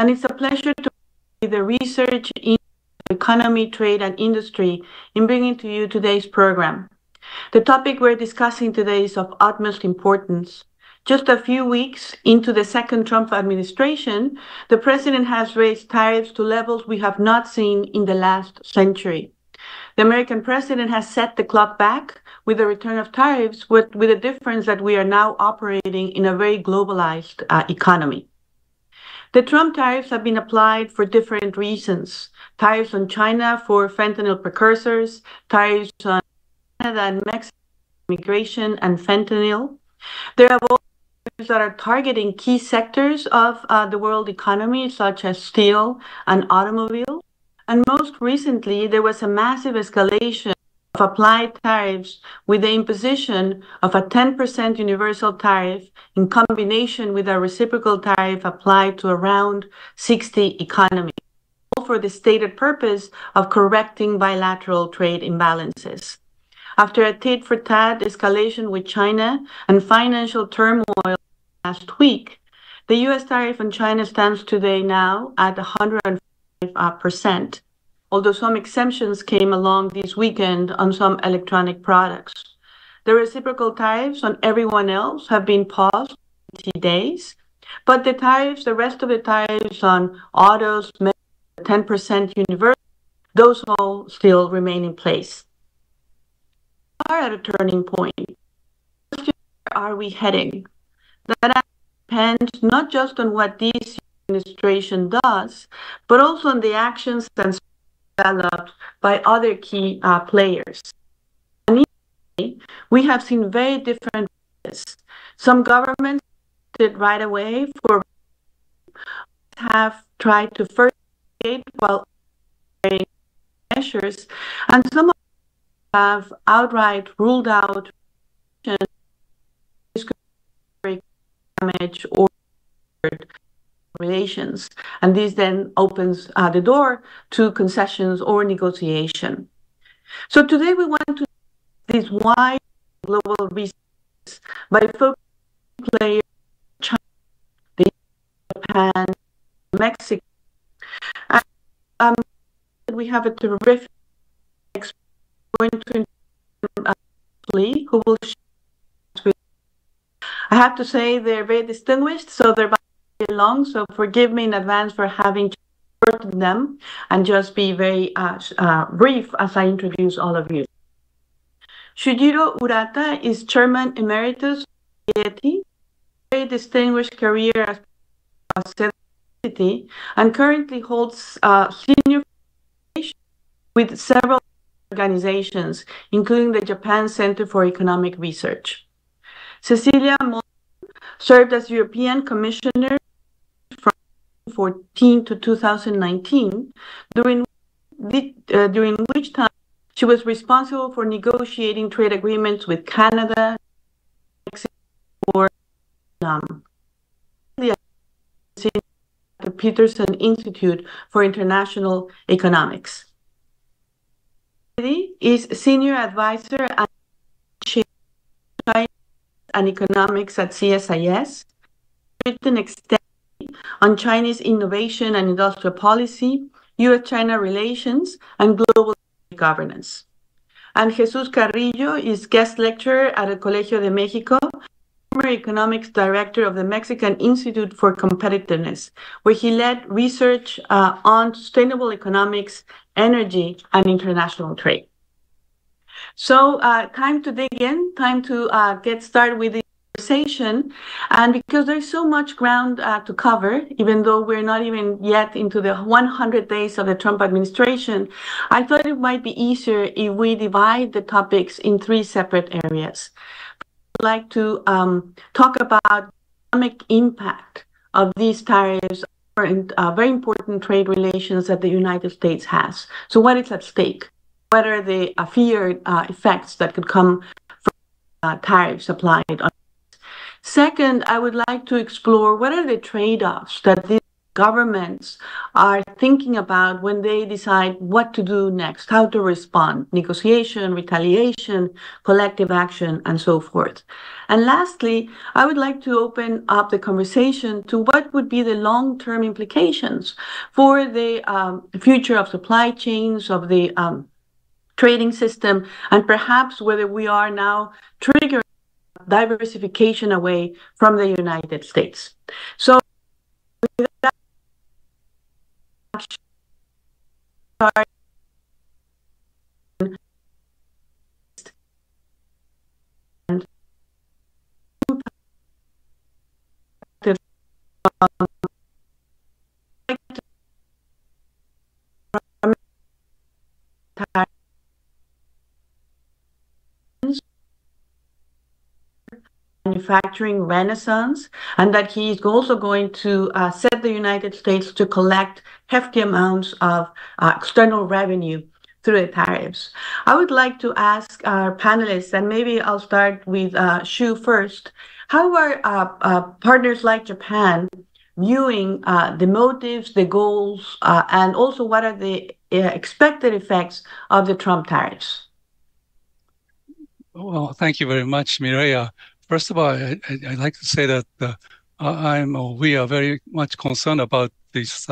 and it's a pleasure to be the research in economy, trade, and industry in bringing to you today's program. The topic we're discussing today is of utmost importance. Just a few weeks into the second Trump administration, the president has raised tariffs to levels we have not seen in the last century. The American president has set the clock back with the return of tariffs, with the difference that we are now operating in a very globalized economy. The Trump tariffs have been applied for different reasons. Tariffs on China for fentanyl precursors, tariffs on Canada and Mexico, immigration and fentanyl. There have also tariffs that are targeting key sectors of the world economy, such as steel and automobiles. And most recently, there was a massive escalation of applied tariffs with the imposition of a 10% universal tariff in combination with a reciprocal tariff applied to around 60 economies, all for the stated purpose of correcting bilateral trade imbalances. After a tit-for-tat escalation with China and financial turmoil last week, the U.S. tariff on China stands today now at 105%, although some exemptions came along this weekend on some electronic products. The reciprocal tariffs on everyone else have been paused for 20 days, but the rest of the tariffs on autos, 10% universal, those all still remain in place. We are at a turning point. Where are we heading? That depends not just on what this administration does, but also on the actions and developed by other key players. And we have seen very different ways. Some governments did right away for have tried to first aid while measures, and some have outright ruled out damage or relations, and this then opens the door to concessions or negotiation. So today we want to this wide global research by focusing on players, China, Japan, Mexico, and we have a terrific expert who will share. I have to say they're very distinguished, so they're long, so forgive me in advance for having to shorten them and just be very brief as I introduce all of you. Shujiro Urata is Chairman Emeritus of IETI, very distinguished career as University, and currently holds senior with several organizations, including the Japan Center for Economic Research. Cecilia Moll served as European Commissioner from 2014 to 2019, during which time she was responsible for negotiating trade agreements with Canada, Mexico, or Vietnam. The Peterson Institute for International Economics. Is Senior Advisor at China and Economics at CSIS, written extensively on Chinese innovation and industrial policy, U.S.-China relations, and global governance. And Jesus Carrillo is guest lecturer at el Colegio de Mexico, former economics director of the Mexican Institute for Competitiveness, where he led research on sustainable economics, energy, and international trade. So time to dig in, time to get started with the conversation. And because there's so much ground to cover, even though we're not even yet into the 100 days of the Trump administration, I thought it might be easier if we divide the topics in three separate areas. I'd like to talk about the economic impact of these tariffs and very important trade relations that the United States has. So what is at stake? What are the feared effects that could come from tariffs applied on? Second, I would like to explore what are the trade-offs that this governments are thinking about when they decide what to do next, how to respond, negotiation, retaliation, collective action, and so forth. And lastly, I would like to open up the conversation to what would be the long-term implications for the future of supply chains, of the trading system, and perhaps whether we are now triggering diversification away from the United States. So manufacturing renaissance, and that he is also going to set the United States to collect hefty amounts of external revenue through the tariffs. I would like to ask our panelists, and maybe I'll start with Shu first, how are partners like Japan viewing the motives, the goals, and also what are the expected effects of the Trump tariffs? Well, thank you very much, Mireya. First of all, I'd like to say that we are very much concerned about this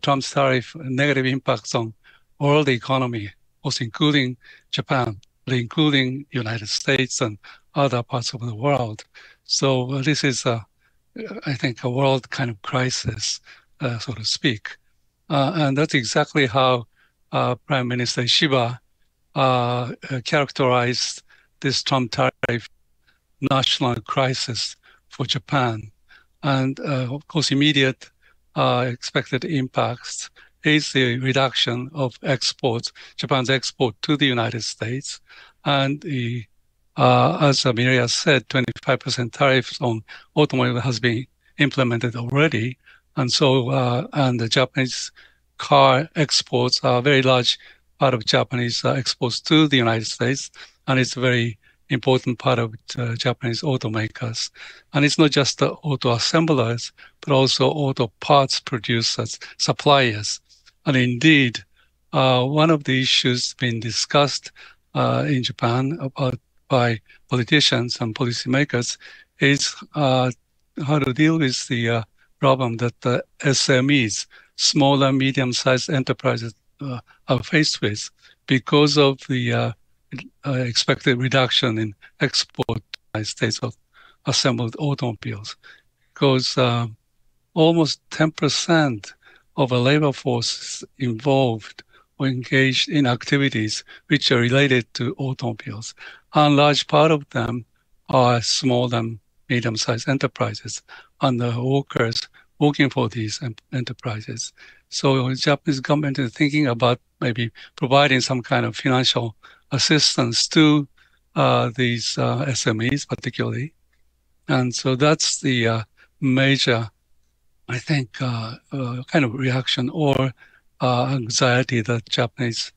Trump's tariff negative impacts on world economy, also including Japan, including United States and other parts of the world. So this is, I think, a world kind of crisis, so to speak. And that's exactly how Prime Minister Shiba characterized this Trump tariff national crisis for Japan. And of course, immediate expected impacts is the reduction of exports, Japan's export to the United States. And as Mireya said, 25% tariffs on automobile has been implemented already. And so, and the Japanese car exports are a very large part of Japanese exports to the United States. And it's a very important part of Japanese automakers. And it's not just the auto assemblers, but also auto parts producers, suppliers. And indeed, one of the issues being discussed in Japan by politicians and policymakers is how to deal with the problem that the SMEs, small and medium-sized enterprises, are faced with because of the expected reduction in export to the United States of assembled automobiles. Because almost 10% of a labor force is involved or engaged in activities which are related to automobiles. And a large part of them are small and medium-sized enterprises and the workers working for these enterprises. So the Japanese government is thinking about maybe providing some kind of financial assistance to these SMEs particularly. And so that's the major, I think, kind of reaction or anxiety that Japanese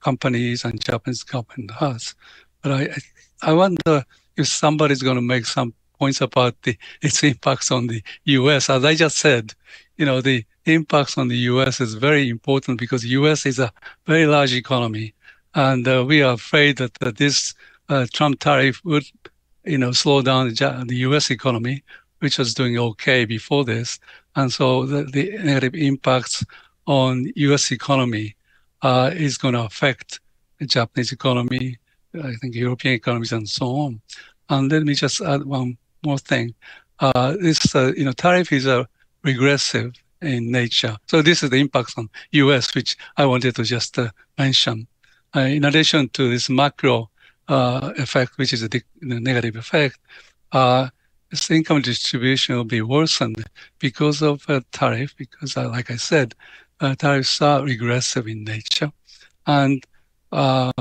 companies and Japanese government has. But I wonder if somebody's going to make some points about its impacts on the U.S. As I just said, the impacts on the U.S. is very important because the U.S. is a very large economy. And we are afraid that this Trump tariff would, slow down the U.S. economy, which was doing okay before this. And so the negative impacts on U.S. economy is going to affect the Japanese economy, I think European economies and so on. And let me just add one more thing. This tariff is regressive in nature. So this is the impacts on U.S., which I wanted to just mention. In addition to this macro effect, which is a negative effect, this income distribution will be worsened because of a tariff, because like I said, tariffs are regressive in nature. And a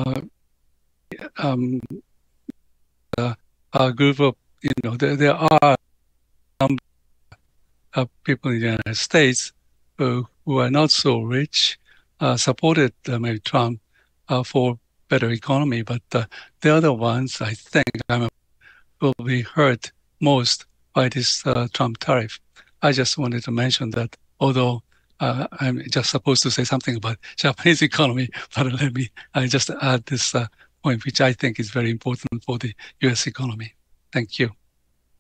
group of, there are some people in the United States who are not so rich, supported maybe Trump for better economy, but the other ones, I think, will be hurt most by this Trump tariff. I just wanted to mention that although I'm just supposed to say something about Japanese economy, but let me just add this point, which I think is very important for the US economy. Thank you.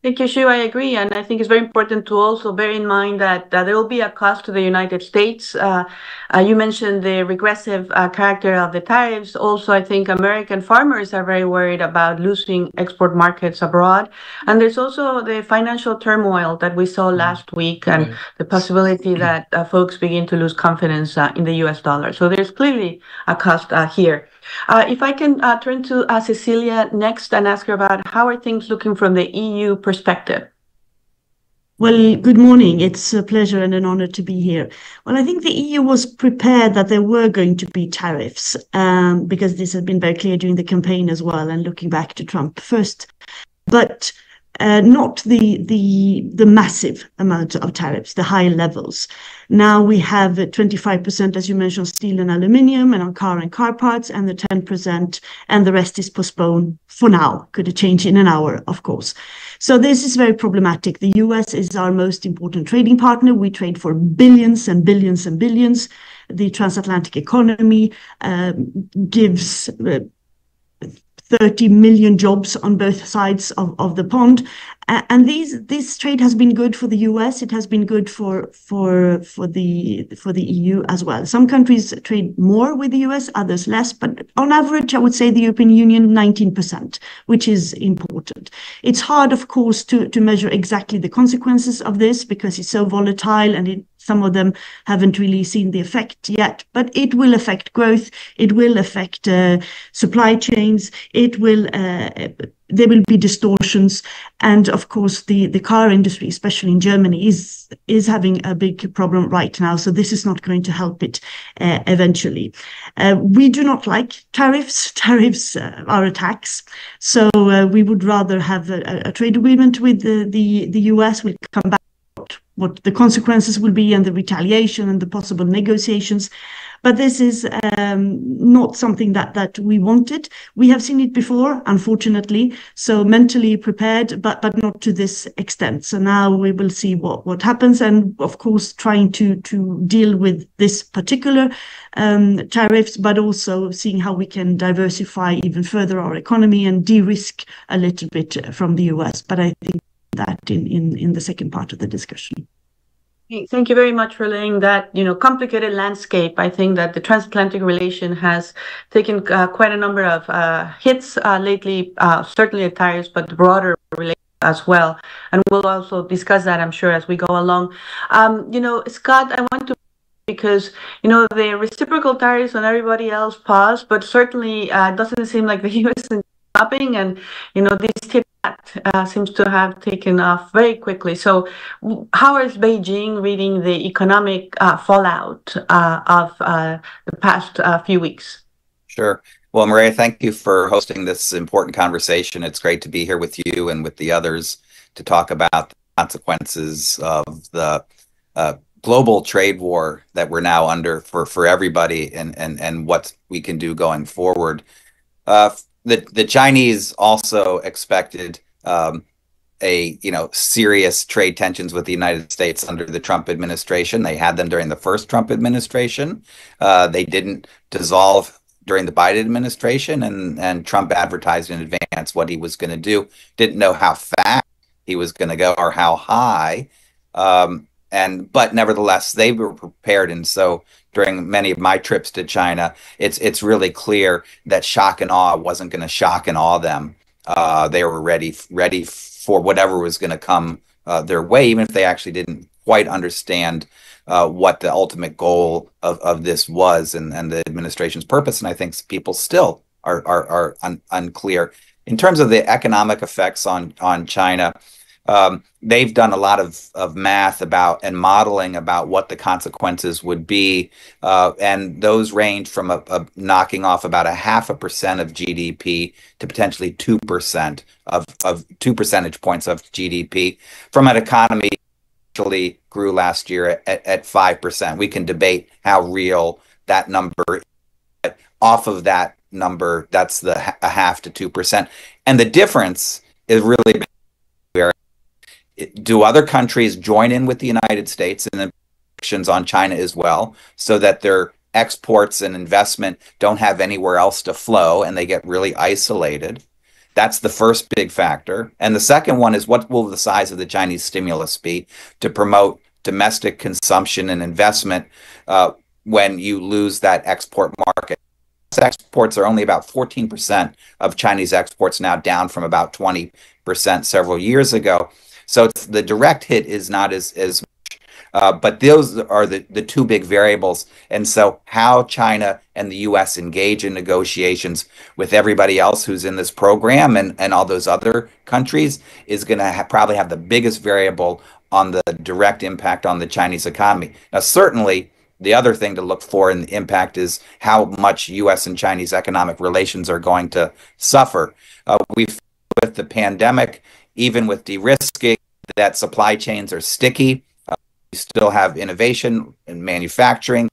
Thank you, Shu. I agree. And I think it's very important to also bear in mind that there will be a cost to the United States. You mentioned the regressive character of the tariffs. Also, I think American farmers are very worried about losing export markets abroad. And there's also the financial turmoil that we saw last week and the possibility that folks begin to lose confidence in the US dollar. So there's clearly a cost here. If I can turn to Cecilia next and ask her about how are things looking from the EU perspective? Well, good morning. It's a pleasure and an honor to be here. Well, I think the EU was prepared that there were going to be tariffs because this had been very clear during the campaign as well and looking back to Trump first. But not the massive amount of tariffs, the high levels. Now we have 25%, as you mentioned, steel and aluminium, and on car and car parts, and the 10%, and the rest is postponed for now. Could change in an hour, of course. So this is very problematic. The US is our most important trading partner. We trade for billions and billions and billions. The transatlantic economy gives 30 million jobs on both sides of the pond, and this trade has been good for the US. It has been good for the EU as well. Some countries trade more with the US, others less, but on average, I would say the European Union 19%, which is important. It's hard, of course, to measure exactly the consequences of this because it's so volatile and some of them haven't really seen the effect yet, but it will affect growth. It will affect supply chains. There will be distortions. And of course, the car industry, especially in Germany, is having a big problem right now. So this is not going to help it eventually. We do not like tariffs. Tariffs are a tax. So we would rather have a trade agreement with the US. We'll come back what the consequences will be and the retaliation and the possible negotiations. But this is not something that we wanted. We have seen it before, unfortunately, so mentally prepared, but not to this extent. So now we will see what happens, and of course trying to deal with this particular tariffs, but also seeing how we can diversify even further our economy and de-risk a little bit from the US. But I think that in the second part of the discussion. Thank you very much for laying that, complicated landscape. I think that the transatlantic relation has taken quite a number of hits lately, certainly at tariffs, but the broader relation as well. And we'll also discuss that, I'm sure, as we go along. Scott, I want to, because, the reciprocal tariffs on everybody else paused, but certainly it doesn't seem like the U.S. is stopping, and, this tip seems to have taken off very quickly. So how is Beijing reading the economic fallout of the past few weeks? Sure. Well, Maria, thank you for hosting this important conversation. It's great to be here with you and with the others to talk about the consequences of the global trade war that we're now under for everybody and what we can do going forward. The Chinese also expected serious trade tensions with the United States under the Trump administration. They had them during the first Trump administration. They didn't dissolve during the Biden administration, and Trump advertised in advance what he was going to do. Didn't know how fast he was going to go or how high. But nevertheless, they were prepared. And so during many of my trips to China, it's really clear that shock and awe wasn't going to shock and awe them. They were ready for whatever was going to come their way, even if they actually didn't quite understand what the ultimate goal of this was and the administration's purpose. And I think people still are unclear. In terms of the economic effects on China, they've done a lot of math about and modeling about what the consequences would be, and those range from a knocking off about 0.5% of GDP to potentially 2% of 2 percentage points of GDP from an economy that actually grew last year at 5%. We can debate how real that number is, but off of that number, that's the 0.5 to 2%, and the difference is really do other countries join in with the United States and restrictions on China as well, so that their exports and investment don't have anywhere else to flow and they get really isolated? That's the first big factor. And the second one is, what will the size of the Chinese stimulus be to promote domestic consumption and investment when you lose that export market? Exports are only about 14% of Chinese exports now, down from about 20% several years ago. So the direct hit is not as much, but those are the two big variables. And so how China and the US engage in negotiations with everybody else who's in this program and all those other countries is going to probably have the biggest variable on the direct impact on the Chinese economy. Now, certainly, the other thing to look for in the impact is how much U.S. and Chinese economic relations are going to suffer. We've, with the pandemic, even with de-risking, that supply chains are sticky. We still have innovation in manufacturing.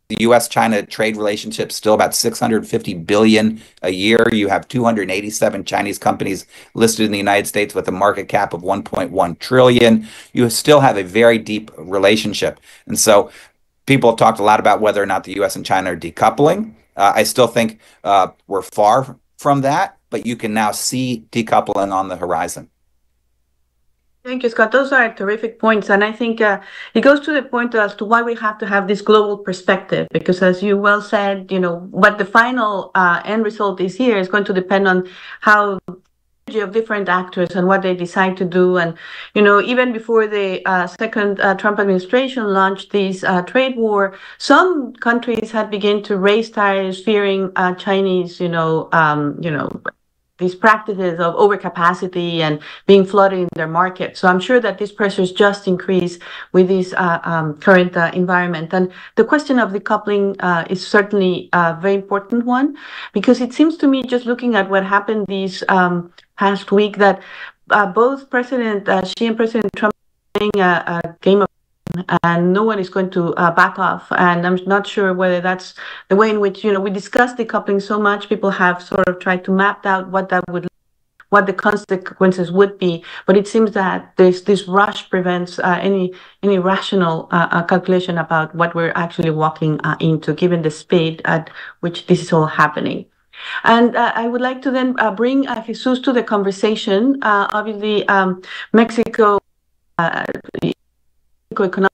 The U.S.-China trade relationship still about $650 billion a year. You have 287 Chinese companies listed in the United States with a market cap of 1.1 trillion. You still have a very deep relationship. And so people have talked a lot about whether or not the U.S. and China are decoupling. I still think we're far from that, but you can now see decoupling on the horizon. Thank you, Scott. Those are terrific points. And I think it goes to the point as to why we have to have this global perspective, because as you well said, what the final end result is here is going to depend on how of different actors and what they decide to do. And, even before the second Trump administration launched this trade war, some countries had begun to raise tariffs, fearing Chinese, these practices of overcapacity and being flooded in their market. So I'm sure that these pressures just increase with this current environment. And the question of decoupling is certainly a very important one, because it seems to me, just looking at what happened these past week, that both President Xi and President Trump are playing a game of, and no one is going to back off. And I'm not sure whether that's the way in which, we discussed decoupling so much. People have sort of tried to map out what the consequences would be. But it seems that this rush prevents any rational calculation about what we're actually walking into, given the speed at which this is all happening. And I would like to then bring Jesus to the conversation. Obviously, Mexico economic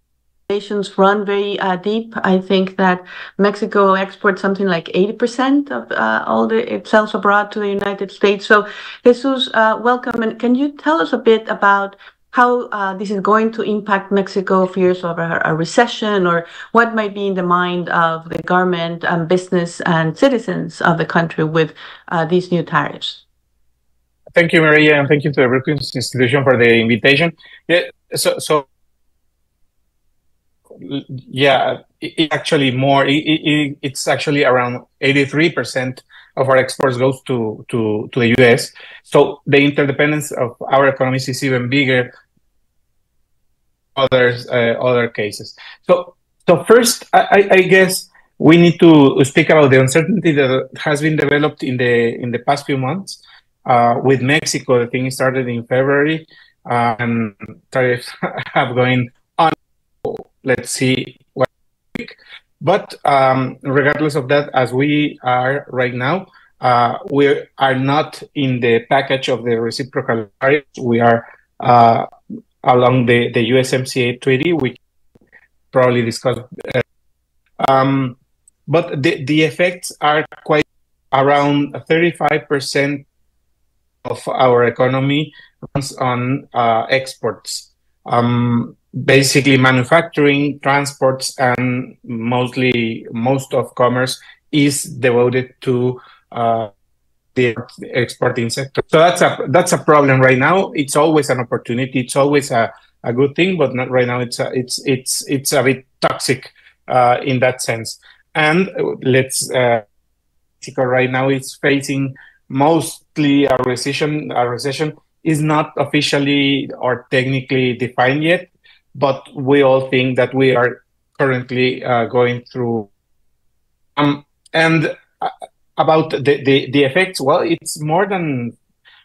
relations run very deep. I think that Mexico exports something like 80% of all it sells abroad to the United States. So, Jesus, welcome. And can you tell us a bit about how this is going to impact Mexico, fears of a recession, or what might be in the mind of the government and business and citizens of the country with these new tariffs? Thank you, Maria, and thank you to the Brookings Institution for the invitation. Yeah, it's actually more. It's actually around 83% of our exports goes to the U.S. So the interdependence of our economies is even bigger. Other cases. So first, I guess we need to speak about the uncertainty that has been developed in the past few months with Mexico. The thing started in February, and tariffs have going on. Let's see what. But regardless of that, as we are right now, we are not in the package of the reciprocal tariffs. We are along the USMCA treaty, which probably discussed. But the effects are quite around 35% of our economy runs on exports. Basically manufacturing, transports, and most of commerce is devoted to the exporting sector. So that's a problem right now. It's always an opportunity. It's always a good thing, but not right now. It's a bit toxic in that sense. And Mexico right now is facing mostly a recession. A recession is not officially or technically defined yet, but we all think that we are currently going through. And about the effects, well, it's more than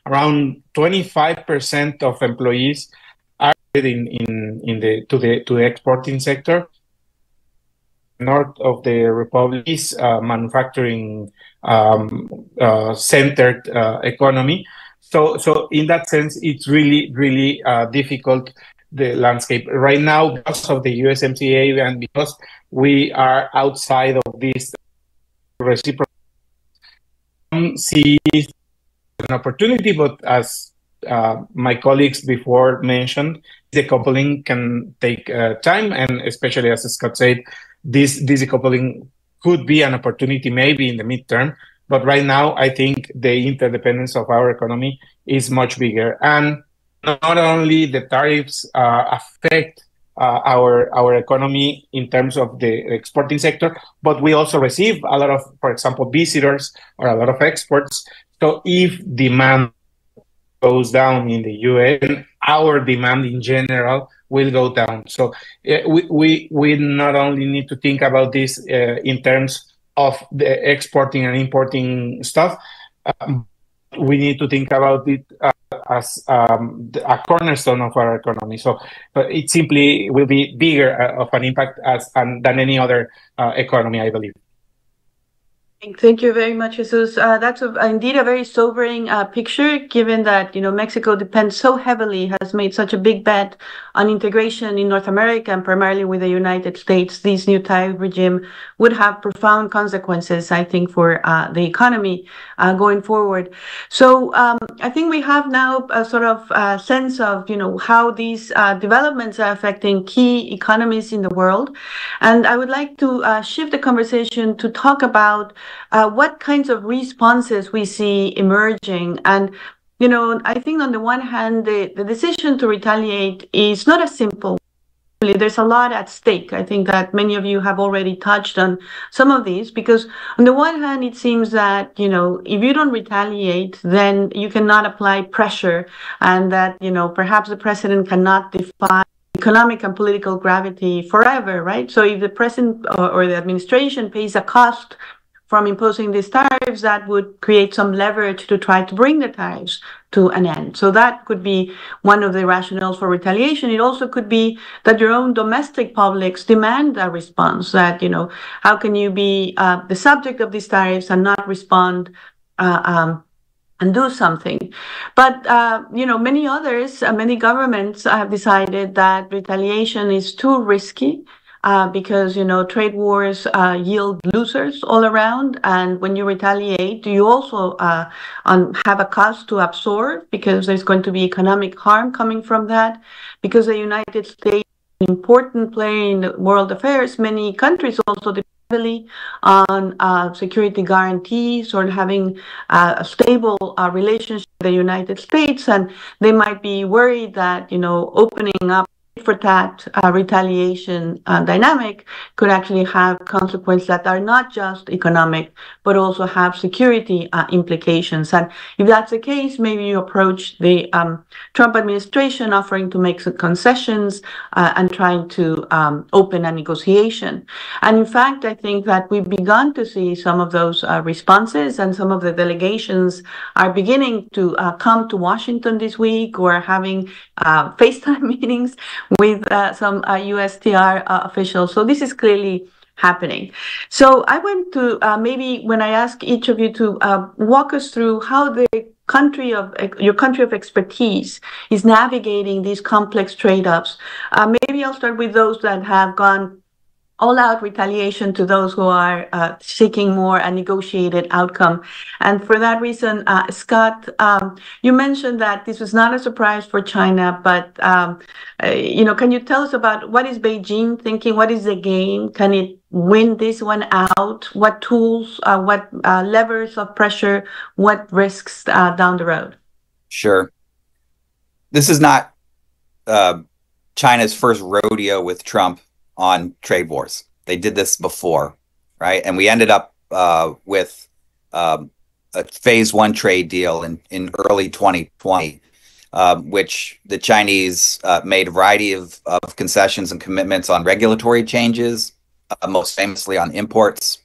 around 25% of employees are to the exporting sector. North of the Republic is manufacturing centered economy. So in that sense, it's really difficult, the landscape right now, because of the USMCA and because we are outside of this reciprocal. See an opportunity, but as my colleagues before mentioned, decoupling can take time, and especially as Scott said, this decoupling could be an opportunity maybe in the midterm. But right now, I think the interdependence of our economy is much bigger, and not only the tariffs affect our economy in terms of the exporting sector, but we also receive a lot of, for example, visitors or a lot of exports. So if demand goes down in the US, our demand in general will go down. So we not only need to think about this in terms of the exporting and importing stuff, we need to think about it as a cornerstone of our economy. So it simply will be bigger of an impact than any other economy, I believe. Thank you very much, Jesus. That's indeed a very sobering picture, given that Mexico depends so heavily, has made such a big bet on integration in North America and primarily with the United States. This new tariff regime would have profound consequences, I think, for the economy going forward. So I think we have now a sort of sense of how these developments are affecting key economies in the world, and I would like to shift the conversation to talk about what kinds of responses we see emerging. And, I think on the one hand, the decision to retaliate is not as simple. There's a lot at stake. I think that many of you have already touched on some of these, because on the one hand, it seems that, if you don't retaliate, then you cannot apply pressure, and that, perhaps the president cannot defy economic and political gravity forever, right? So if the president or the administration pays a cost from imposing these tariffs, that would create some leverage to try to bring the tariffs to an end. So that could be one of the rationales for retaliation. It also could be that your own domestic publics demand a response, that, how can you be the subject of these tariffs and not respond and do something? But, many others, many governments have decided that retaliation is too risky, because, trade wars yield losers all around. And when you retaliate, you also have a cost to absorb, because there's going to be economic harm coming from that. Because the United States is an important player in world affairs, many countries also depend heavily on security guarantees or having a stable relationship with the United States. And they might be worried that, opening up for that retaliation dynamic could actually have consequences that are not just economic, but also have security implications. And if that's the case, maybe you approach the Trump administration offering to make some concessions and trying to open a negotiation. And in fact, I think that we've begun to see some of those responses, and some of the delegations are beginning to come to Washington this week, or having FaceTime meetings with some USTR officials. So this is clearly happening. So I want to maybe, when I ask each of you to walk us through how your country of expertise is navigating these complex trade-offs. Maybe I'll start with those that have gone all-out retaliation to those who are seeking more a negotiated outcome. And for that reason, Scott, you mentioned that this was not a surprise for China, but can you tell us about what is Beijing thinking? What is the game? Can it win this one out? What tools, what levers of pressure, what risks down the road? Sure. This is not China's first rodeo with Trump on trade wars. They did this before, right? And we ended up with a phase one trade deal in early 2020, which the Chinese made a variety of concessions and commitments on regulatory changes, most famously on imports,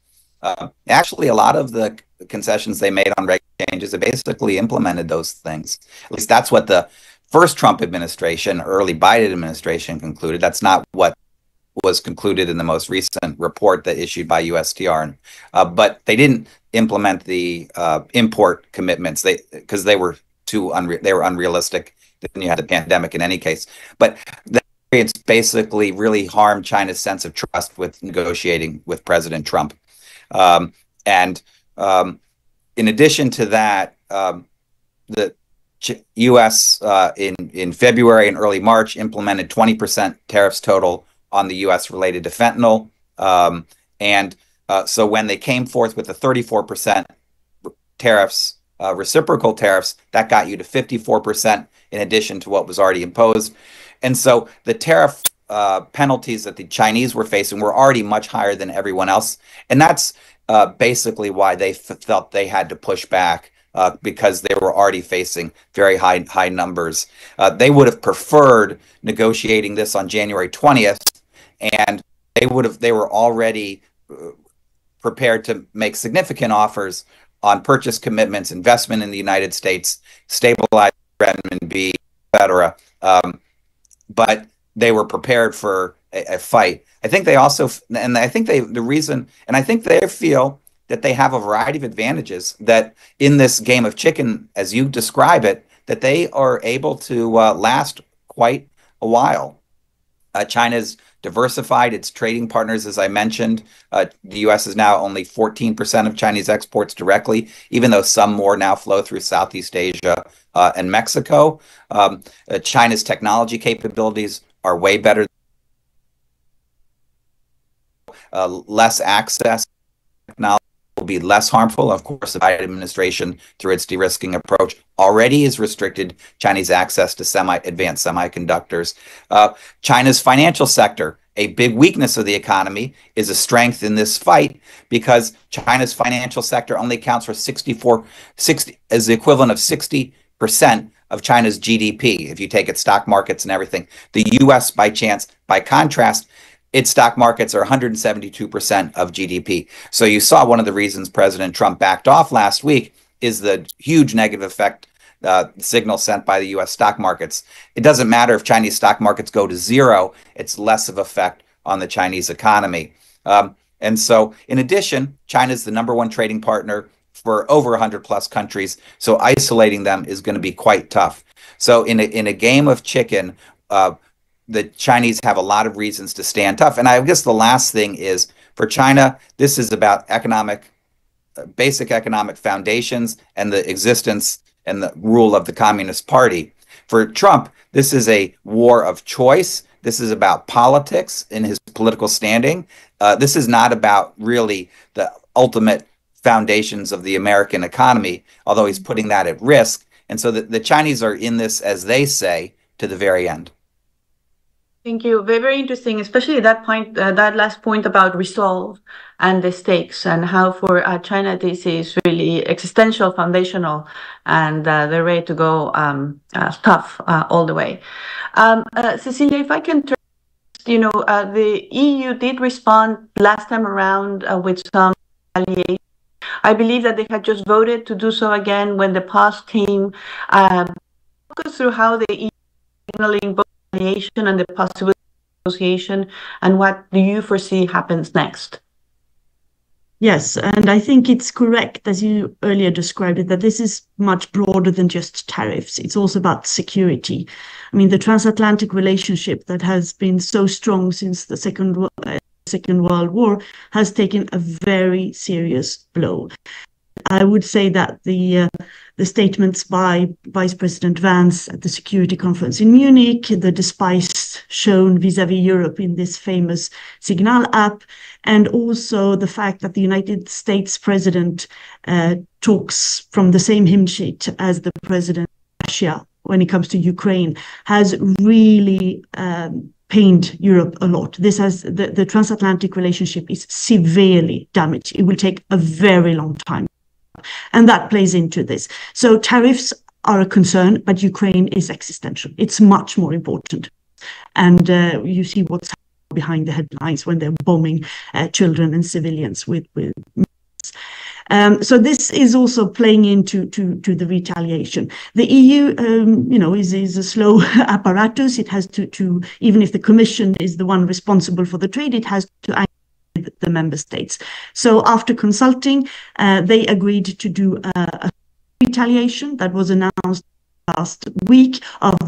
Actually, a lot of the concessions they made on reg changes have basically implemented those things. At least that's what the first Trump administration, early Biden administration concluded. That's not what was concluded in the most recent report that issued by USTR. But they didn't implement the import commitments because they were unrealistic. Then you had the pandemic in any case. But it's basically really harmed China's sense of trust with negotiating with President Trump. In addition to that, the U.S. In February and early March implemented 20% tariffs total on the U.S. related to fentanyl. So when they came forth with the 34% tariffs, reciprocal tariffs, that got you to 54% in addition to what was already imposed. And so the tariff penalties that the Chinese were facing were already much higher than everyone else. And that's basically why they felt they had to push back, because they were already facing very high numbers. They would have preferred negotiating this on January 20th, and they were already prepared to make significant offers on purchase commitments, investment in the United States, stabilize renminbi, etc. But they were prepared for a fight. I think they also, and I think I think they feel that they have a variety of advantages that in this game of chicken, as you describe it, that they are able to last quite a while. China's diversified its trading partners, as I mentioned. The U.S. is now only 14% of Chinese exports directly, even though some more now flow through Southeast Asia and Mexico. China's technology capabilities are way better. Less access to technology will be less harmful. Of course, the Biden administration, through its de-risking approach, already has restricted Chinese access to advanced semiconductors. China's financial sector, a big weakness of the economy, is a strength in this fight because China's financial sector only accounts for 60 is the equivalent of 60% of China's GDP. If you take its stock markets and everything, the U.S. by contrast, its stock markets are 172% of GDP. So you saw one of the reasons President Trump backed off last week is the huge negative effect signal sent by the U.S. stock markets. It doesn't matter if Chinese stock markets go to zero, it's less of effect on the Chinese economy. And so in addition, China is the #1 trading partner for over 100 plus countries. So isolating them is going to be quite tough. So in a game of chicken, the Chinese have a lot of reasons to stand tough. And I guess the last thing is, for China, this is about basic economic foundations and the existence and the rule of the Communist Party. For Trump, this is a war of choice. This is about politics in his political standing. This is not about really the ultimate foundations of the American economy, although he's putting that at risk. And so the Chinese are in this, as they say, to the very end. Thank you. Very, very interesting, especially that point, that last point about resolve and the stakes, and how for China this is really existential, foundational, and they're ready to go tough all the way. Cecilia, if I can turn, the EU did respond last time around with some retaliation. I believe that they had just voted to do so again when the pause came. Walk us through how the EU is signaling both retaliation and the possibility of negotiation, and what do you foresee happens next? Yes, and I think it's correct, as you earlier described it, that this is much broader than just tariffs. It's also about security. I mean, the transatlantic relationship that has been so strong since the Second World War has taken a very serious blow. I would say that the statements by Vice President Vance at the Security Conference in Munich, the despise shown vis-à-vis Europe in this famous Signal app, and also the fact that the United States President talks from the same hymn sheet as the President of Russia when it comes to Ukraine, has really pained Europe a lot. This has the transatlantic relationship is severely damaged. It will take a very long time. And that plays into this. So tariffs are a concern, but Ukraine is existential. It's much more important. And you see what's behind the headlines when they're bombing children and civilians with So this is also playing into the retaliation. The EU, is a slow apparatus. It has to, even if the Commission is the one responsible for the trade, it has to act with the member states. So after consulting, they agreed to do a retaliation that was announced last week of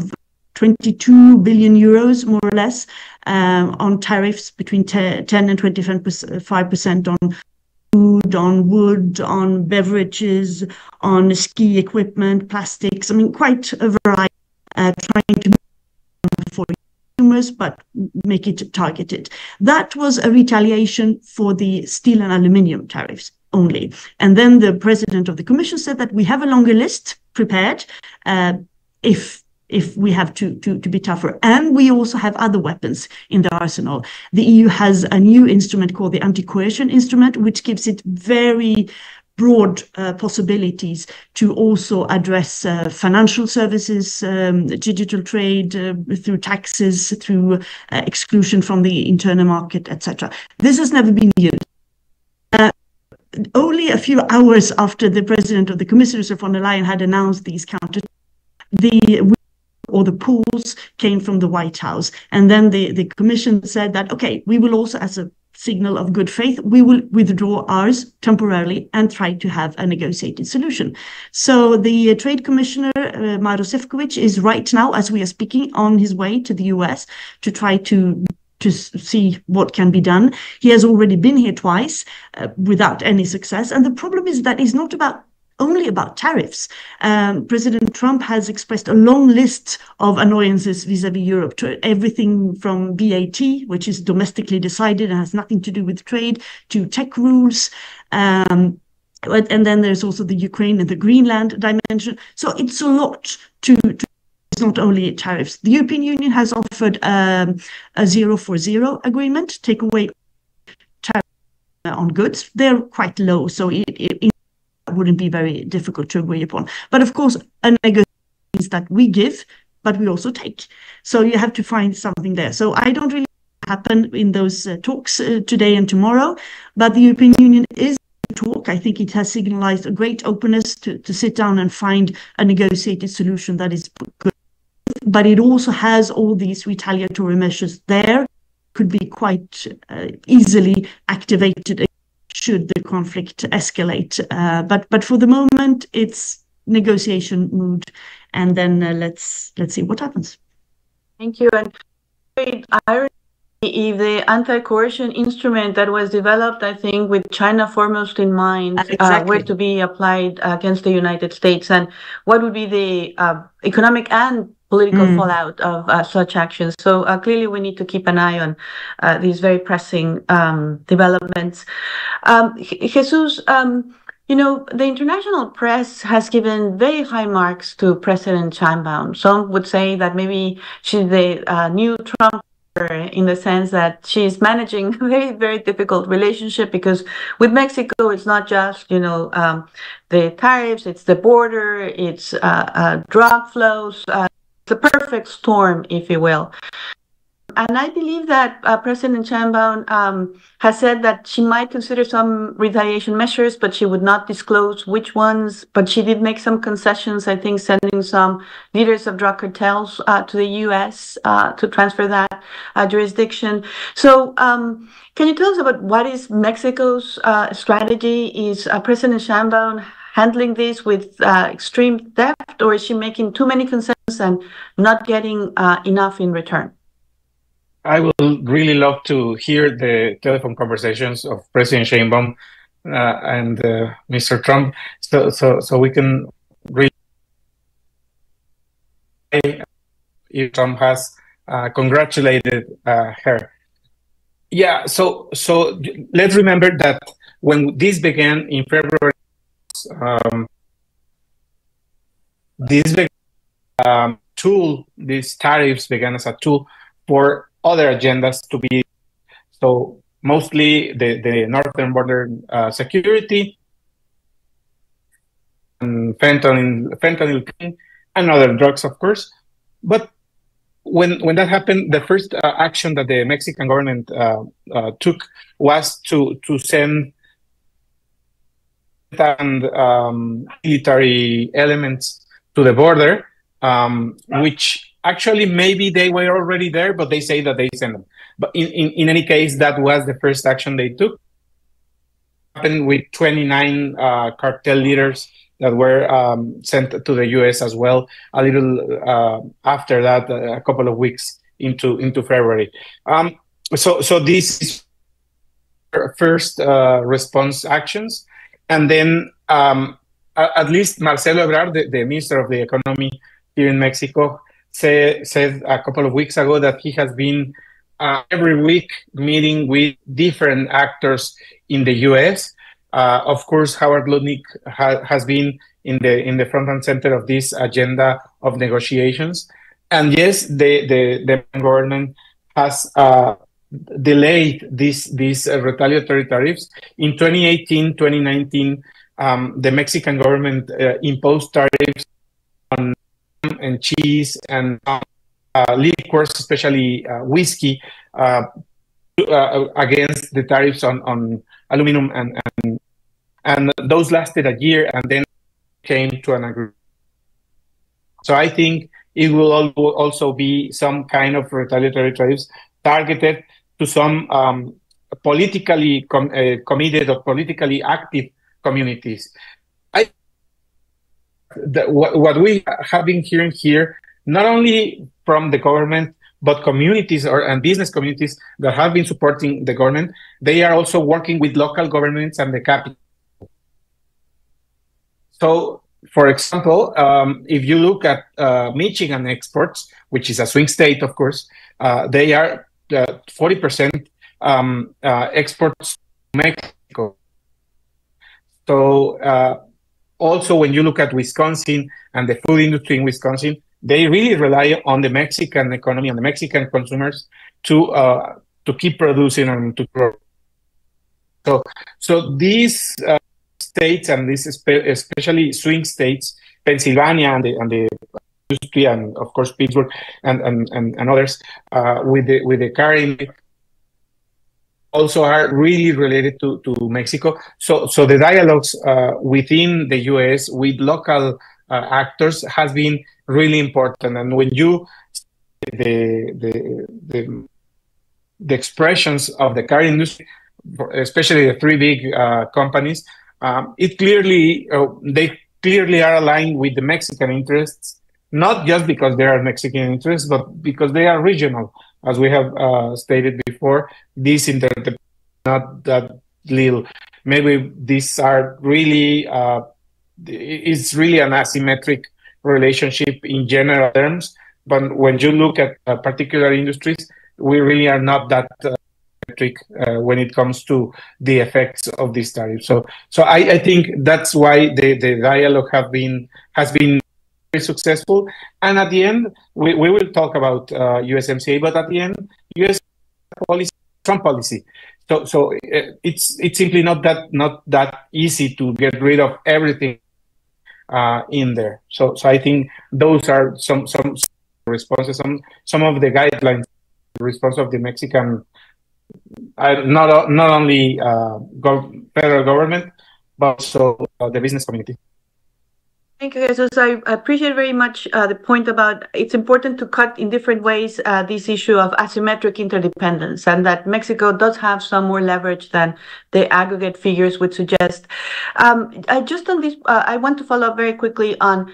22 billion euros, more or less, on tariffs between 10 and 25% on food, on wood, on beverages, on ski equipment, plastics. I mean, quite a variety, trying to for consumers, but make it targeted. That was a retaliation for the steel and aluminium tariffs only. And then the president of the Commission said that we have a longer list prepared if we have to be tougher. And we also have other weapons in the arsenal. The EU has a new instrument called the anti-coercion instrument, which gives it very broad possibilities to also address financial services, digital trade, through taxes, through exclusion from the internal market, etc. This has never been used. Only a few hours after the president of the Commission, Ursula von der Leyen, had announced these counter, the polls came from the White House. And then the Commission said that, okay, we will also, as a signal of good faith, we will withdraw ours temporarily and try to have a negotiated solution. So the Trade Commissioner, Maroš Šefčovič, is right now, as we are speaking, on his way to the US to try to see what can be done. He has already been here twice without any success. And the problem is that it's not only about tariffs. President Trump has expressed a long list of annoyances vis-à-vis Europe, to everything from VAT, which is domestically decided and has nothing to do with trade, to tech rules. And then there's also the Ukraine and the Greenland dimension. So it's a lot it's not only tariffs. The European Union has offered a 0-for-0 agreement, take away tariffs on goods. They're quite low, so it wouldn't be very difficult to agree upon. But of course, a negotiation is that we give, but we also take. So you have to find something there. So I don't really happen in those talks today and tomorrow, but the European Union is talk. I think it has signalized a great openness to sit down and find a negotiated solution that is good. But it also has all these retaliatory measures there, could be quite easily activated should the conflict escalate. But for the moment, it's negotiation mood, and then let's see what happens. Thank you. And if the anti-coercion instrument that was developed, I think, with China foremost in mind, were to be applied against the United States, and what would be the economic and political fallout of such actions. So clearly we need to keep an eye on these very pressing developments. Jesus, the international press has given very high marks to President Sheinbaum. Some would say that maybe she's the new Trump, in the sense that she's managing a very, very difficult relationship, because with Mexico, it's not just, the tariffs, it's the border, it's drug flows, the perfect storm, if you will. And I believe that President Sheinbaum has said that she might consider some retaliation measures, but she would not disclose which ones. But she did make some concessions, I think, sending some leaders of drug cartels to the U.S. To transfer that jurisdiction. So can you tell us about what is Mexico's strategy? Is President Sheinbaum handling this with extreme depth, or is she making too many concessions and not getting enough in return? I would really love to hear the telephone conversations of President Sheinbaum and Mr. Trump, so we can really if Trump has congratulated her. Yeah, so let's remember that when this began in February, these tariffs began as a tool for other agendas to be, so mostly the northern border security, and fentanyl and other drugs, of course. But when that happened, the first action that the Mexican government took was to send and military elements to the border, which actually maybe they were already there, but they say that they sent them. But in any case, that was the first action they took. Happened with 29 cartel leaders that were sent to the U.S. as well. A little after that, a couple of weeks into February. So this is first response actions, and then at least Marcelo Ebrard, the Minister of the Economy here in Mexico, said a couple of weeks ago that he has been every week meeting with different actors in the U.S. Of course, Howard Lutnick has been in the front and center of this agenda of negotiations. And yes, the government has delayed these retaliatory tariffs. In 2018, 2019, the Mexican government imposed tariffs on and cheese and liquors, especially whiskey, against the tariffs on aluminum, and those lasted a year and then came to an agreement. So I think it will also be some kind of retaliatory tariffs targeted to some politically committed or politically active communities. What we have been hearing here, not only from the government, but communities and business communities that have been supporting the government, they are also working with local governments and the capital. So, for example, if you look at Michigan exports, which is a swing state, of course, they are 40% exports to Mexico. So also, when you look at Wisconsin and the food industry in Wisconsin, they really rely on the Mexican economy, on the Mexican consumers to keep producing and to grow. So these states, and this especially swing states, Pennsylvania and the industry, and of course Pittsburgh and others, with the carrying, also are really related to Mexico. So the dialogues within the U.S. with local actors has been really important. And when you the expressions of the car industry, especially the three big companies, it clearly they clearly are aligned with the Mexican interests, not just because they are Mexican interests, but because they are regional. As we have stated before, these interdependent, not that little. Maybe these are really, it's really an asymmetric relationship in general terms. But when you look at particular industries, we really are not that asymmetric when it comes to the effects of this tariff. So I think that's why the dialogue has been very successful. And at the end, we will talk about USMCA, but at the end, US policy, Trump policy. So it's simply not that easy to get rid of everything in there. So I think those are some responses, some of the guidelines, response of the Mexican, not only federal government, but also the business community. Thank you, Jesus. I appreciate very much the point about it's important to cut in different ways this issue of asymmetric interdependence, and that Mexico does have some more leverage than the aggregate figures would suggest. Just on this, I want to follow up very quickly on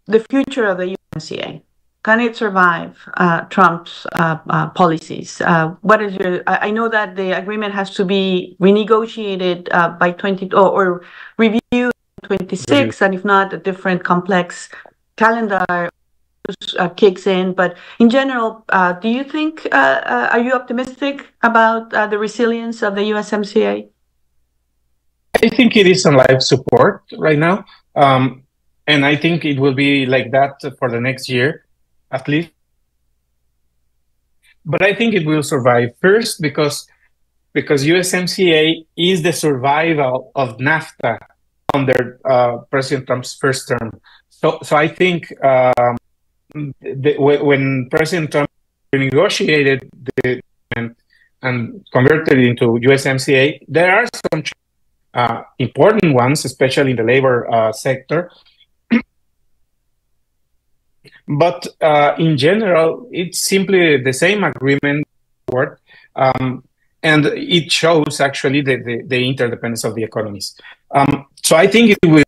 the future of the USMCA. Can it survive Trump's policies? What is your? I know that the agreement has to be renegotiated by 20 or reviewed. 26, and if not, a different complex calendar kicks in. But in general, do you think, are you optimistic about the resilience of the USMCA? I think it is on life support right now. And I think it will be like that for the next year, at least. But I think it will survive first because USMCA is the survival of NAFTA under President Trump's first term. So I think when President Trump renegotiated the agreement and converted it into USMCA, there are some important ones, especially in the labor sector. But in general, it's simply the same agreement, and it shows actually the interdependence of the economies. So I think it will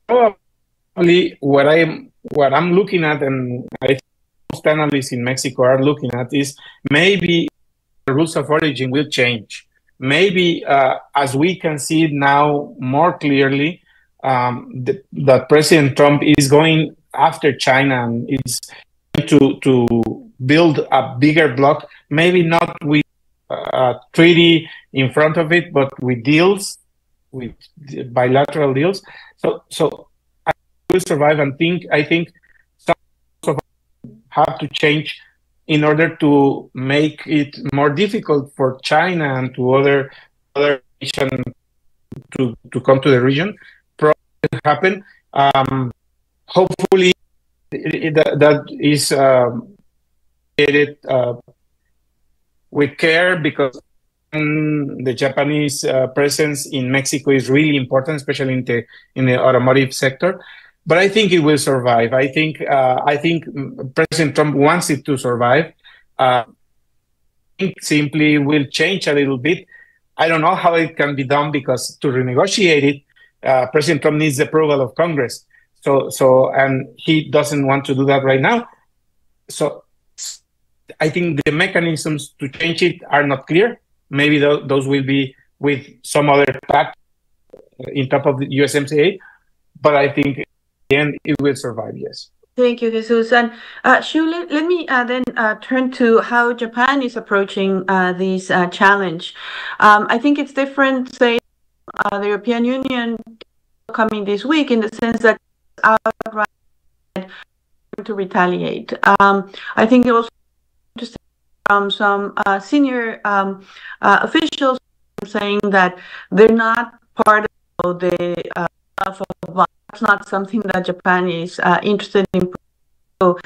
probably what I'm looking at, and I think most analysts in Mexico are looking at, is maybe the rules of origin will change. Maybe as we can see now more clearly, that President Trump is going after China and is going to build a bigger bloc, maybe not with a treaty in front of it, but with deals, with bilateral deals. So I will survive, and I think some of us have to change in order to make it more difficult for China and to other nations to come to the region. Probably happen. Hopefully, that is with care, because the Japanese presence in Mexico is really important, especially in the automotive sector. But I think it will survive. I think President Trump wants it to survive. I think simply will change a little bit. I don't know how it can be done, because to renegotiate it, President Trump needs the approval of Congress. So and he doesn't want to do that right now. So I think the mechanisms to change it are not clear. Maybe those will be with some other pact in top of the USMCA, but I think in the end it will survive, yes. Thank you, Jesus. And Shu, let me then turn to how Japan is approaching this challenge. I think it's different, say, the European Union coming this week, in the sense that outright to retaliate. I think it was interesting from some senior officials saying that they're not part of the that's not something that Japan is interested in. So,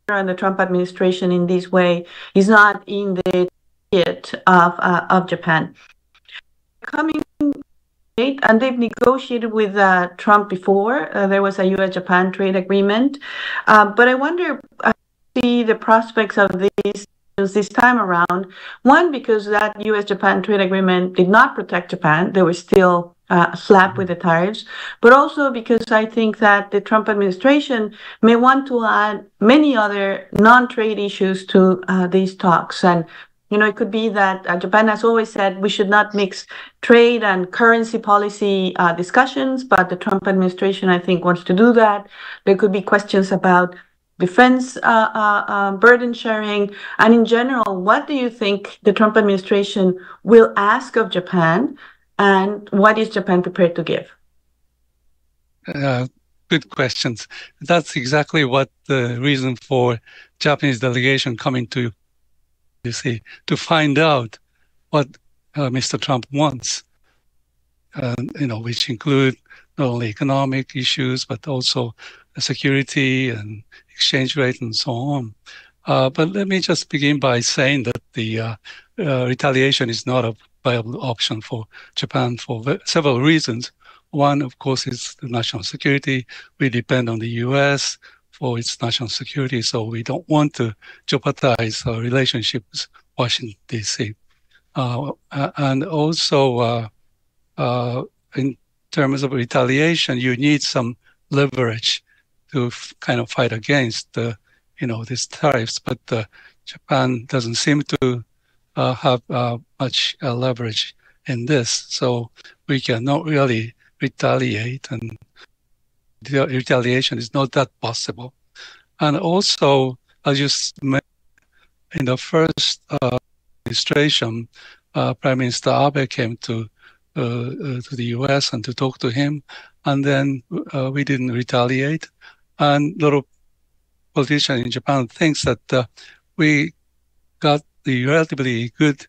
and the Trump administration in this way is not in the target of Japan. Coming and they've negotiated with Trump before. There was a U.S.-Japan trade agreement, but I wonder see the prospects of this time around. One, because that U.S.-Japan trade agreement did not protect Japan; they were still slapped with the tariffs, but also because I think that the Trump administration may want to add many other non-trade issues to these talks. And it could be that Japan has always said we should not mix trade and currency policy discussions, but the Trump administration, I think, wants to do that. There could be questions about defense burden sharing. And in general, what do you think the Trump administration will ask of Japan, and what is Japan prepared to give? Good questions. That's exactly what the reason for Japanese delegation coming to to find out what Mr. Trump wants, which include not only economic issues, but also security and exchange rate and so on. But let me just begin by saying that the retaliation is not a viable option for Japan for several reasons. One, of course, is the national security. We depend on the U.S. for its national security, so we don't want to jeopardize our relationship with Washington, D.C. And also, in terms of retaliation, you need some leverage to kind of fight against these tariffs. But Japan doesn't seem to have much leverage in this, so we cannot really retaliate, and the retaliation is not that possible. And also, as you mentioned, in the first administration, Prime Minister Abe came to the U.S. and to talk to him, and then we didn't retaliate. And a lot of politicians in Japan thinks that we got the relatively good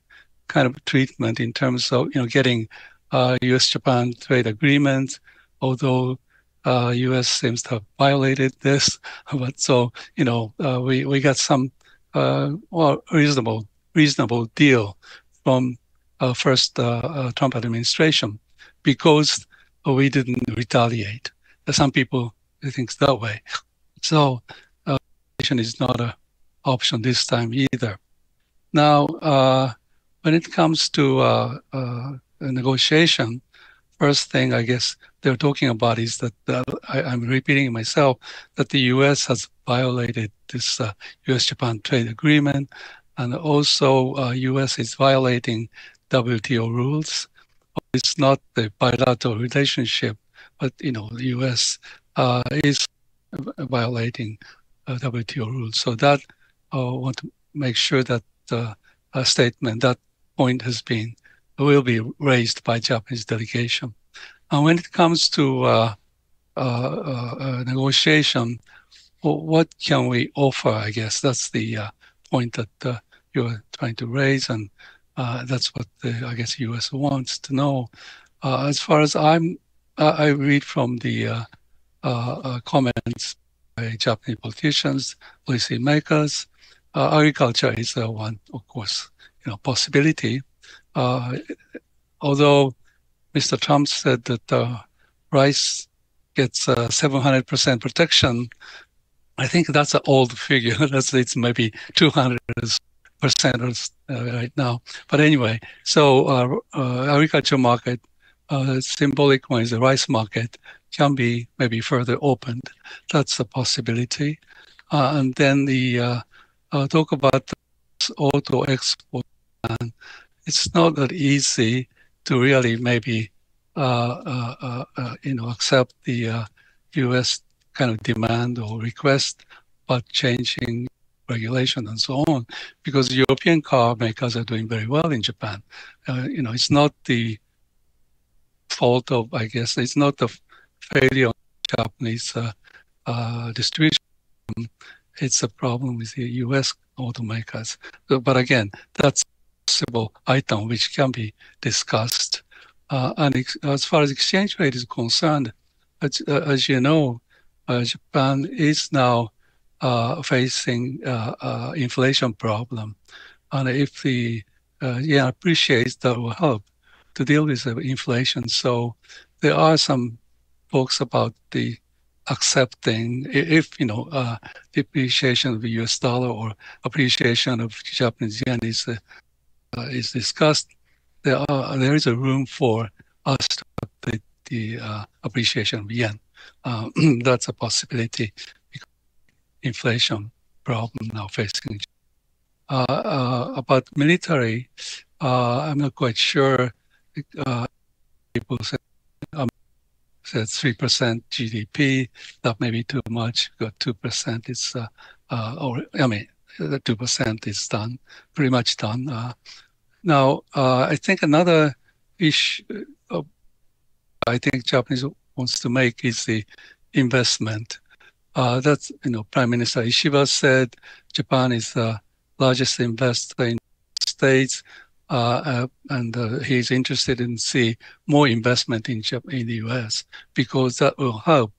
kind of treatment in terms of getting U.S.-Japan trade agreement, although U.S. seems to have violated this. But so we got some reasonable deal from first Trump administration because we didn't retaliate. Some people think that way. So is not an option this time either. Now, when it comes to a negotiation, first thing I guess they're talking about is that I'm repeating myself that the U.S. has violated this U.S.-Japan trade agreement, and also U.S. is violating WTO rules. It's not the bilateral relationship, but the U.S. is violating WTO rules. So that I want to make sure that statement, that point will be raised by Japanese delegation. And when it comes to negotiation, what can we offer? I guess that's the point that you're trying to raise, and that's what I guess U.S. wants to know. As far as I read from the comments by Japanese politicians, policy makers, agriculture is one, of course, possibility. Although Mr. Trump said that rice gets 700% protection, I think that's an old figure. It's maybe 200% right now. But anyway, so agriculture market, symbolic one is the rice market, can be maybe further opened. That's a possibility. And then the talk about the auto export ban. It's not that easy to really maybe accept the U.S. kind of demand or request, but changing regulation and so on, because European car makers are doing very well in Japan. It's not the fault of, I guess, it's not the failure of Japanese distribution. It's a problem with the U.S. automakers. But again, that's a possible item which can be discussed. And as far as exchange rate is concerned, as you know, Japan is now facing inflation problem. And if the yen appreciates, that will help to deal with the inflation. So there are some talks about the accepting, if depreciation of the U.S. dollar or appreciation of Japanese yen is discussed, there is a room for us to have the appreciation of yen. That's a possibility because inflation problem now facing. About military, I'm not quite sure. People say 3% GDP, that may be too much. Got 2% is, the 2% is done, pretty much done. Now, I think another issue I think Japanese wants to make is the investment. That's, Prime Minister Ishiba said Japan is the largest investor in the States, and he's interested in see more investment in the U.S. because that will help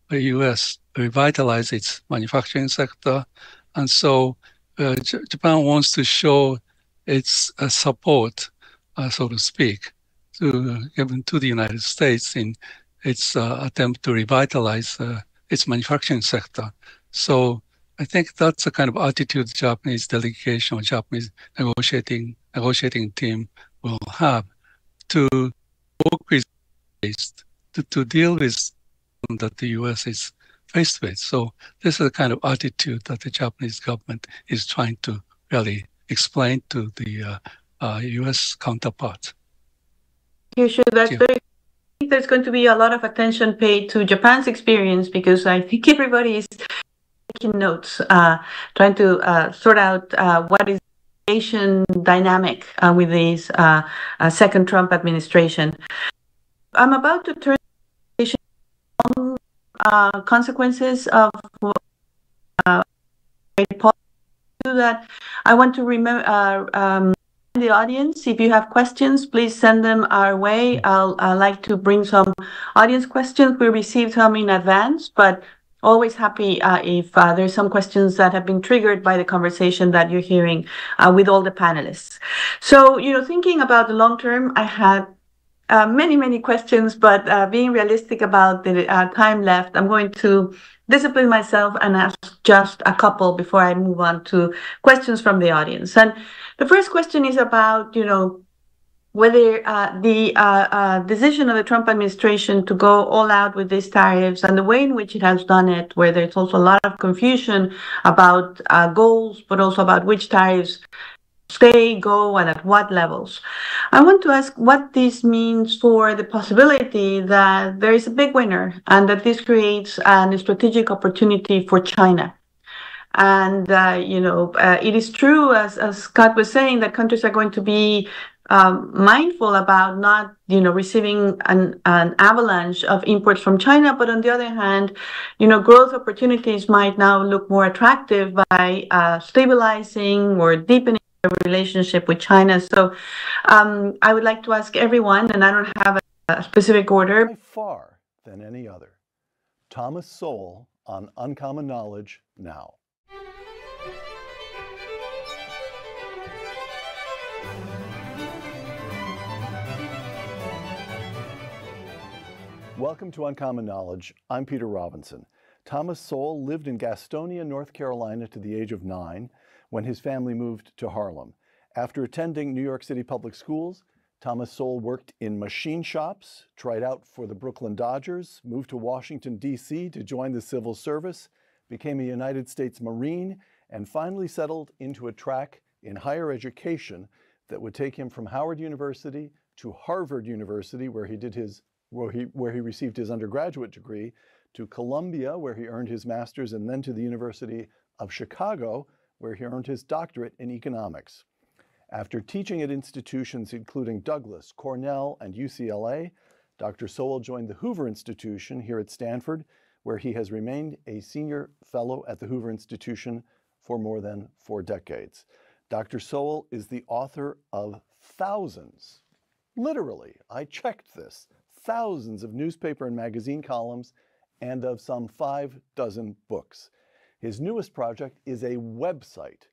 the U.S. revitalize its manufacturing sector. And so Japan wants to show its support, so to speak, given to the United States in its attempt to revitalize its manufacturing sector. So I think that's the kind of attitude the Japanese delegation or Japanese negotiating team will have to work with to deal with that the U.S. is faced with. So this is the kind of attitude that the Japanese government is trying to really explain to the U.S. counterparts. You should. That's very. I think there's going to be a lot of attention paid to Japan's experience because I think everybody is taking notes, trying to sort out what is the Asian dynamic with this second Trump administration. I'm about to turn on consequences of that. I want to remember the audience, if you have questions, please send them our way. I'd like to bring some audience questions. We received some in advance, but always happy if there's some questions that have been triggered by the conversation that you're hearing with all the panelists. So, thinking about the long term, I had many questions, but being realistic about the time left, I'm going to discipline myself and ask just a couple before I move on to questions from the audience. And the first question is about, whether the decision of the Trump administration to go all out with these tariffs and the way in which it has done it, where there's also a lot of confusion about goals, but also about which tariffs stay, go, and at what levels. I want to ask what this means for the possibility that there is a big winner and that this creates a strategic opportunity for China. And, it is true, as Scott was saying, that countries are going to be mindful about not, receiving an avalanche of imports from China. But on the other hand, growth opportunities might now look more attractive by stabilizing or deepening a relationship with China. So I would like to ask everyone, and I don't have a specific order. By far than any other. Thomas Sowell on Uncommon Knowledge now. Welcome to Uncommon Knowledge. I'm Peter Robinson. Thomas Sowell lived in Gastonia, North Carolina to the age of 9 when his family moved to Harlem. After attending New York City public schools, Thomas Sowell worked in machine shops, tried out for the Brooklyn Dodgers, moved to Washington, D.C. to join the civil service, became a United States Marine, and finally settled into a track in higher education that would take him from Howard University to Harvard University, where he received his undergraduate degree, to Columbia, where he earned his master's, and then to the University of Chicago, where he earned his doctorate in economics. After teaching at institutions including Douglas, Cornell, and UCLA, Dr. Sowell joined the Hoover Institution here at Stanford, where he has remained a senior fellow at the Hoover Institution for more than 4 decades. Dr. Sowell is the author of thousands, literally, I checked this, thousands of newspaper and magazine columns and of some 6 books. His newest project is a website,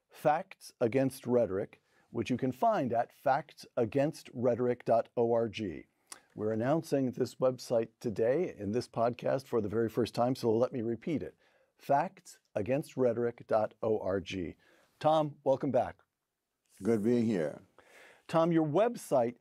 Facts Against Rhetoric, which you can find at factsagainstrhetoric.org. We're announcing this website today in this podcast for the very first time, so let me repeat it, factsagainstrhetoric.org. Tom, welcome back. Good being here. Tom, your website,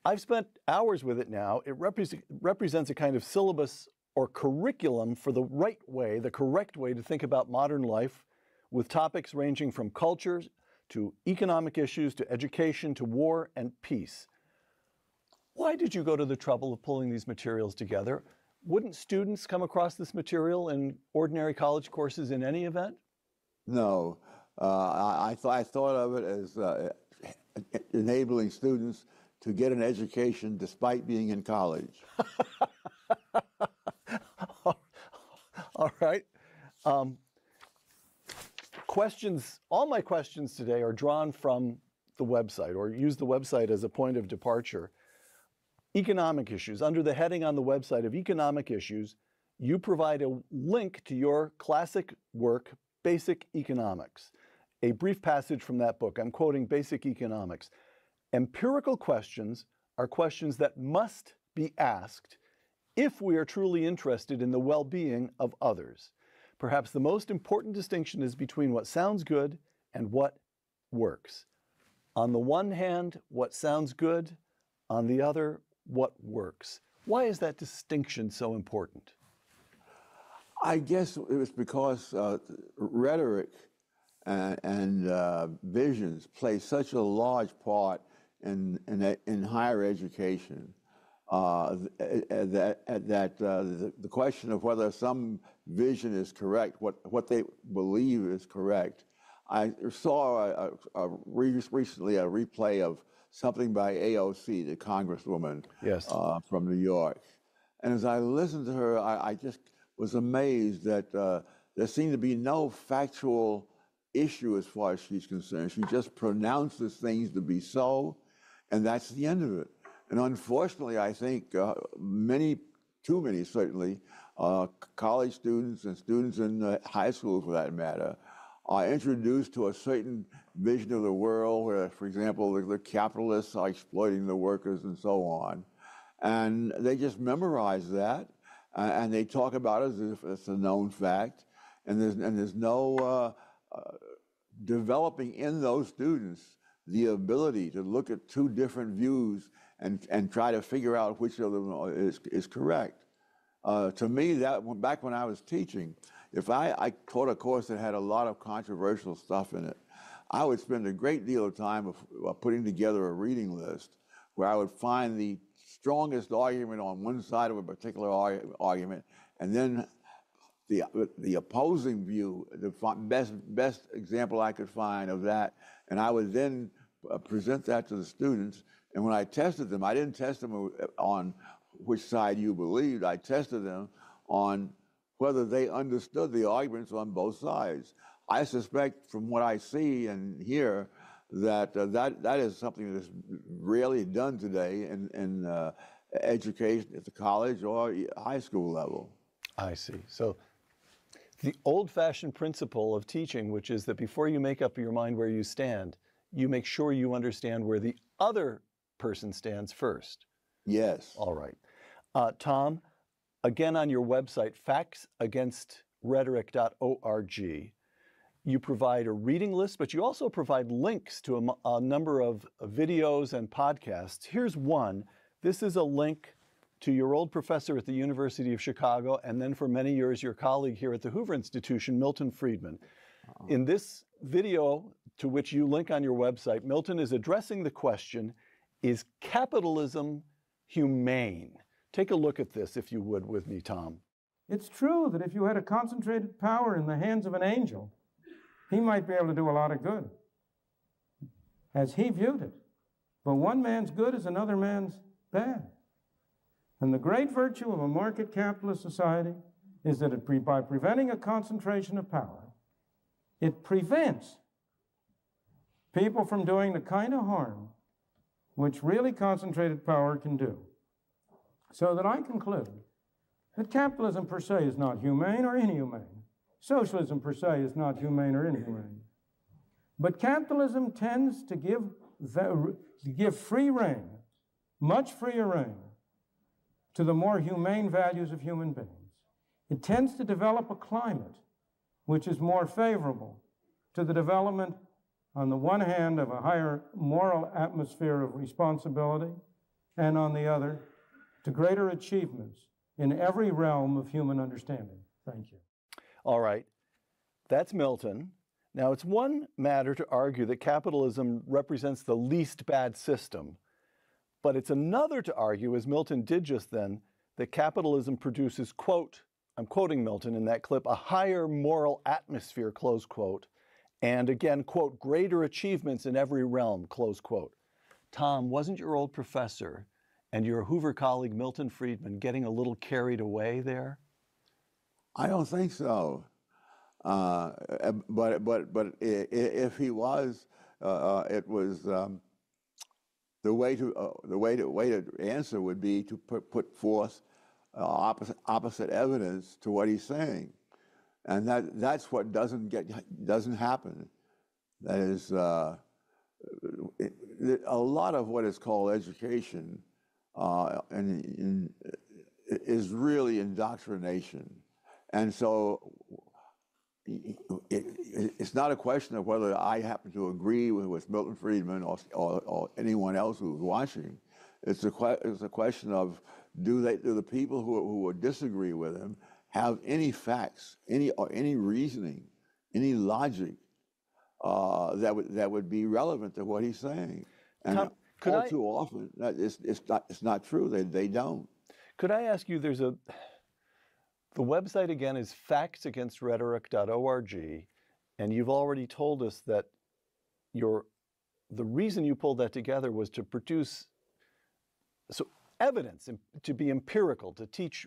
I've spent hours with it now. It represents a kind of syllabus or curriculum for the right way, the correct way to think about modern life, with topics ranging from culture to economic issues to education to war and peace. Why did you go to the trouble of pulling these materials together? Wouldn't students come across this material in ordinary college courses in any event? No, I thought of it as enabling students to get an education despite being in college. All right. Questions, all my questions today are drawn from the website, or use the website as a point of departure. Economic issues. Under the heading on the website of economic issues, you provide a link to your classic work, Basic Economics. A brief passage from that book. I'm quoting Basic Economics. Empirical questions are questions that must be asked if we are truly interested in the well-being of others. Perhaps the most important distinction is between what sounds good and what works. On the one hand, what sounds good, on the other, what works. Why is that distinction so important? I guess it was because rhetoric and visions play such a large part in higher education that the question of whether some vision is correct, what they believe is correct. I saw recently a replay of something by AOC, the Congresswoman, yes, from New York. And as I listened to her, I just was amazed that there seemed to be no factual issue as far as she's concerned. She just pronounces things to be so, and that's the end of it. And unfortunately, I think too many certainly, college students and students in high school, for that matter, are introduced to a certain vision of the world where, for example, the capitalists are exploiting the workers and so on. And they just memorize that, and they talk about it as if it's a known fact. And there's no developing in those students the ability to look at two different views and try to figure out which of them is correct. To me, back when I was teaching, if I taught a course that had a lot of controversial stuff in it, I would spend a great deal of time of putting together a reading list where I would find the strongest argument on one side of a particular argument, and then the opposing view, the best example I could find of that, and I would then present that to the students. And when I tested them, I didn't test them on which side you believed. I tested them on whether they understood the arguments on both sides. I suspect, from what I see and hear, that that is something that's rarely done today in education at the college or high school level. I see. So the old-fashioned principle of teaching, which is that before you make up your mind where you stand, you make sure you understand where the other person stands first. Yes. All right. Tom, again on your website, factsagainstrhetoric.org, you provide a reading list, but you also provide links to a number of videos and podcasts. Here's one. This is a link to your old professor at the University of Chicago, and then for many years your colleague here at the Hoover Institution, Milton Friedman. In this video, to which you link on your website, Milton is addressing the question, is capitalism humane? Take a look at this, if you would, with me, Tom. It's true that if you had a concentrated power in the hands of an angel, he might be able to do a lot of good, as he viewed it. But one man's good is another man's bad. And the great virtue of a market capitalist society is that by preventing a concentration of power, it prevents people from doing the kind of harm which really concentrated power can do. So that I conclude that capitalism per se is not humane or inhumane. Socialism per se is not humane or inhumane. But capitalism tends to give free rein, much freer rein, to the more humane values of human beings. It tends to develop a climate which is more favorable to the development, on the one hand, of a higher moral atmosphere of responsibility, and on the other, to greater achievements in every realm of human understanding. Thank you. All right, that's Milton. Now, it's one matter to argue that capitalism represents the least bad system, but it's another to argue, as Milton did just then, that capitalism produces, quote, I'm quoting Milton in that clip, a higher moral atmosphere, close quote, and again, quote, greater achievements in every realm, close quote. Tom, wasn't your old professor and your Hoover colleague, Milton Friedman, getting a little carried away there? I don't think so. But if he was, it was the way to answer would be to put forth opposite evidence to what he's saying, and that's what doesn't happen. That is, a lot of what is called education is really indoctrination. And so it's not a question of whether I happen to agree with Milton Friedman or anyone else who's watching. It's a question of do the people who would disagree with him have any facts, any reasoning, any logic that would be relevant to what he's saying. And too often it's not true. They don't. Could I ask you? The website again is factsagainstrhetoric.org, and you've already told us that the reason you pulled that together was to produce evidence, to be empirical, to teach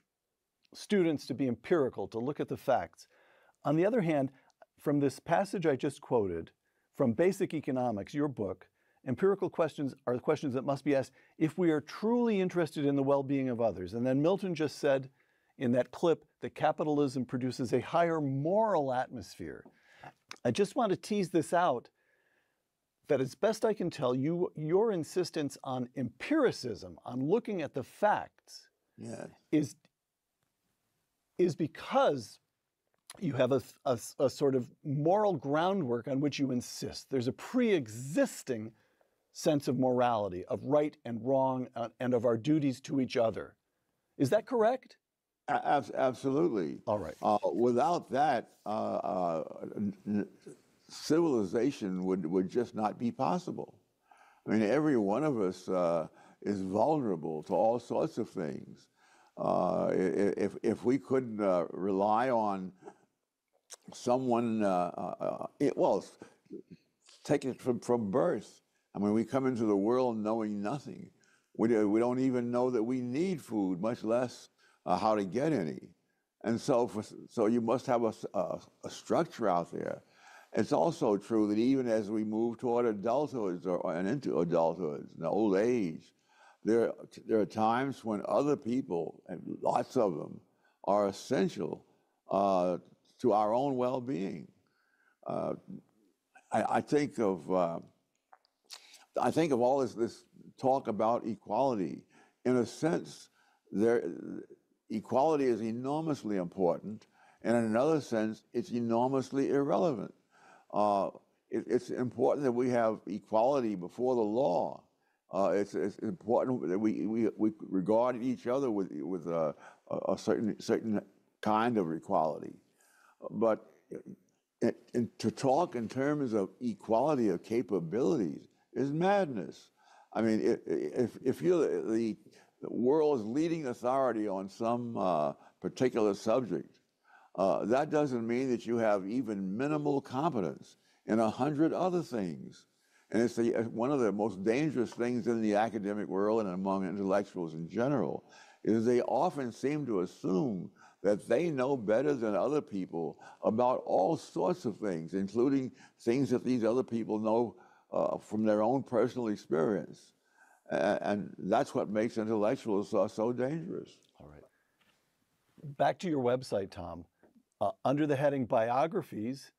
students to be empirical, to look at the facts. On the other hand, from this passage I just quoted, from Basic Economics, your book, empirical questions are the questions that must be asked if we are truly interested in the well-being of others. And then Milton just said, in that clip that capitalism produces a higher moral atmosphere. I just want to tease this out, that as best I can tell, your insistence on empiricism, on looking at the facts, is because you have a sort of moral groundwork on which you insist. There's a pre-existing sense of morality, of right and wrong, and of our duties to each other. Is that correct? Absolutely. All right. Without that, civilization would just not be possible. I mean, every one of us is vulnerable to all sorts of things. If we couldn't rely on someone, take it from birth. I mean, we come into the world knowing nothing. We don't even know that we need food, much less how to get any. And so you must have a structure out there. It's also true that even as we move toward adulthood and into adulthood and old age, there are times when other people, and lots of them, are essential to our own well-being. I think of all this talk about equality. In a sense, equality is enormously important, and in another sense, it's enormously irrelevant. It's important that we have equality before the law. It's important that we regard each other with a certain kind of equality. But to talk in terms of equality of capabilities is madness. I mean, if you're the world's leading authority on some particular subject, that doesn't mean that you have even minimal competence in 100 other things. And it's one of the most dangerous things in the academic world and among intellectuals in general is they often seem to assume that they know better than other people about all sorts of things, including things that these other people know from their own personal experience. And that's what makes intellectuals so dangerous. All right. Back to your website, Tom. Under the heading Biographies,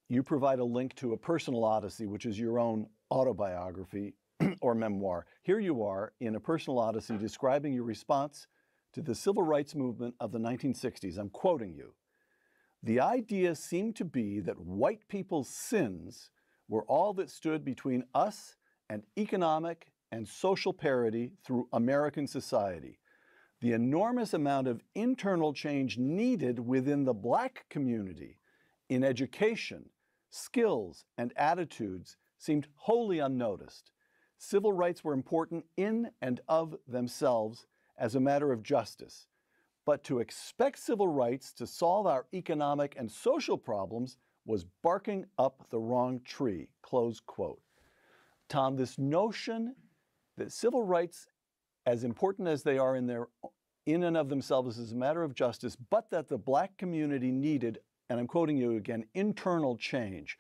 you provide a link to A Personal Odyssey, which is your own autobiography or memoir. Here you are in A Personal Odyssey describing your response to the civil rights movement of the 1960s. I'm quoting you. The idea seemed to be that white people's sins were all that stood between us and economic and social parity through American society. The enormous amount of internal change needed within the Black community in education, skills, and attitudes seemed wholly unnoticed. Civil rights were important in and of themselves as a matter of justice, but to expect civil rights to solve our economic and social problems was barking up the wrong tree, close quote. Tom, this notion that civil rights, as important as they are in and of themselves as a matter of justice, but that the Black community needed, and I'm quoting you again, internal change.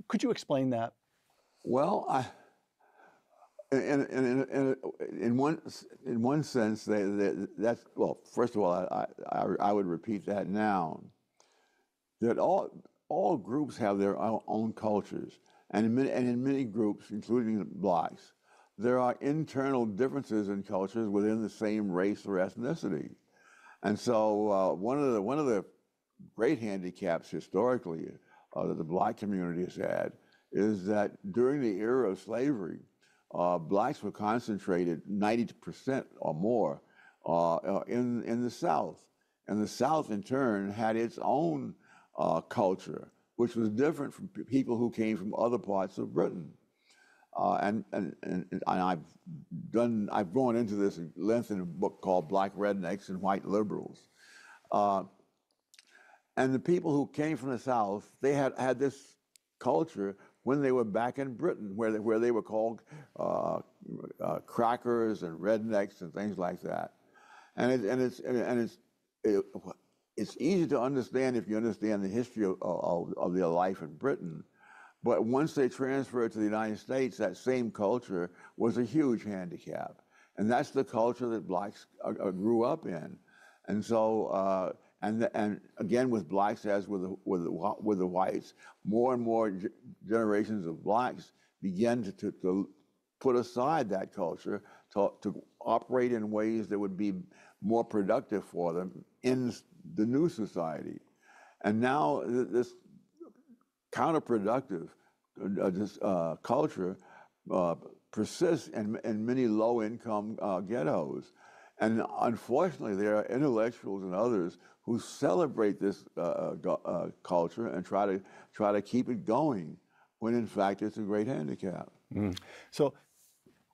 Could you explain that? Well, in one sense, that's, well, first of all, I would repeat that now, that all groups have their own cultures, and in many groups, including Blacks, there are internal differences in cultures within the same race or ethnicity. And so one of the great handicaps historically that the Black community has had is that during the era of slavery, Blacks were concentrated 90% or more in the South. And the South, in turn, had its own culture, which was different from people who came from other parts of Britain. And I've gone into this at length in a book called Black Rednecks and White Liberals. And the people who came from the South, they had this culture when they were back in Britain, where they were called crackers and rednecks and things like that. And it's easy to understand if you understand the history of their life in Britain. But once they transferred to the United States, that same culture was a huge handicap. And that's the culture that Blacks grew up in. And so, and again with blacks as with the whites, more and more generations of blacks began to put aside that culture to operate in ways that would be more productive for them in the new society. And now this counterproductive culture persists in many low-income ghettos. And unfortunately, there are intellectuals and others who celebrate this culture and try to keep it going, when in fact it's a great handicap. So,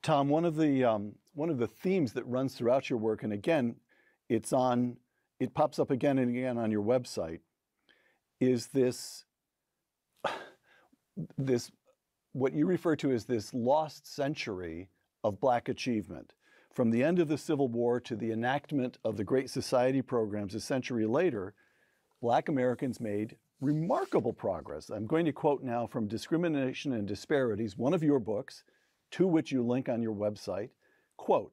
Tom, one of the themes that runs throughout your work, and again, it pops up again and again on your website, is this what you refer to as this lost century of black achievement. From the end of the Civil War to the enactment of the Great Society programs a century later, black Americans made remarkable progress. I'm going to quote now from Discrimination and Disparities, one of your books, to which you link on your website. Quote,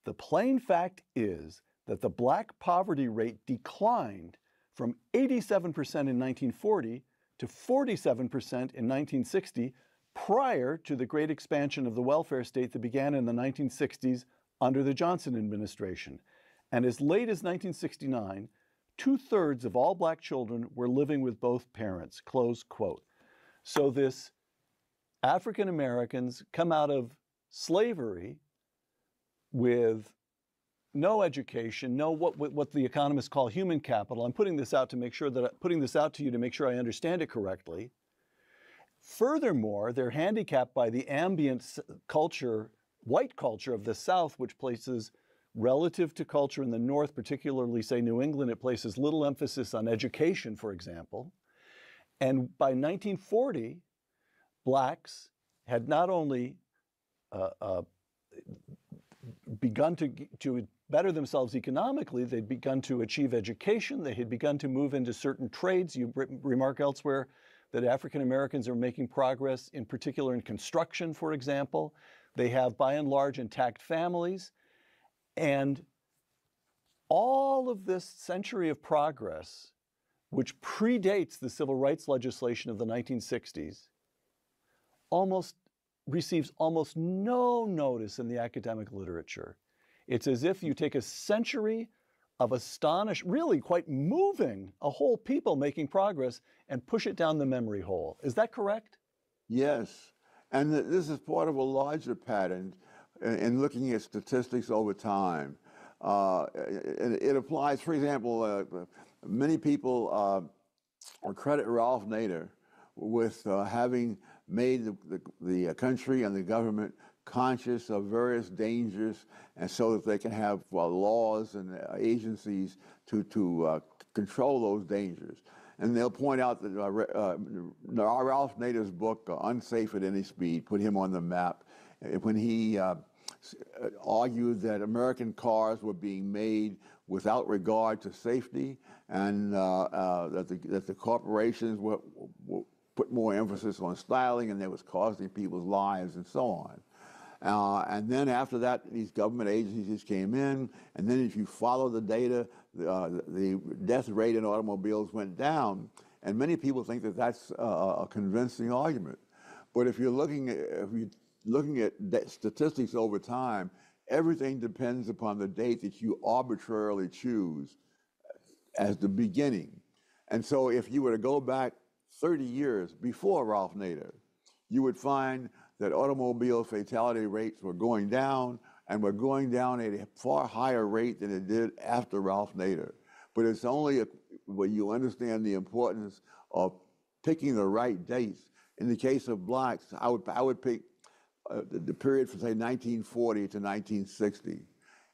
"The plain fact is that the black poverty rate declined from 87% in 1940 to 47% in 1960, prior to the great expansion of the welfare state that began in the 1960s under the Johnson administration. And as late as 1969, 2/3 of all black children were living with both parents," close quote. So this African Americans come out of slavery with no education, no what the economists call human capital. I'm putting this out to you to make sure I understand it correctly. Furthermore, they're handicapped by the ambient culture, white culture of the South, which places, relative to culture in the North, particularly say New England, it places little emphasis on education, for example. And by 1940, blacks had not only begun to better themselves economically, they'd begun to achieve education, they had begun to move into certain trades. You remark elsewhere that African Americans are making progress, in particular in construction, for example. They have, by and large, intact families. And all of this century of progress, which predates the civil rights legislation of the 1960s, receives almost no notice in the academic literature. It's as if you take a century of really quite moving, a whole people making progress, and push it down the memory hole. Is that correct? Yes, and this is part of a larger pattern in looking at statistics over time. It applies, for example, many people credit Ralph Nader with having made the country and the government conscious of various dangers, and so that they can have laws and agencies to control those dangers. And they'll point out that Ralph Nader's book, Unsafe at Any Speed, put him on the map when he argued that American cars were being made without regard to safety, and that the corporations were put more emphasis on styling, and that was costing people's lives and so on. And then after that, these government agencies came in, and then if you follow the data, the death rate in automobiles went down, and many people think that that's a convincing argument. But if you're looking at statistics over time, everything depends upon the date that you arbitrarily choose as the beginning. And so if you were to go back 30 years before Ralph Nader, you would find that automobile fatality rates were going down, and were going down at a far higher rate than it did after Ralph Nader. But it's only when you understand the importance of picking the right dates. In the case of blacks, I would pick the period from, say, 1940 to 1960.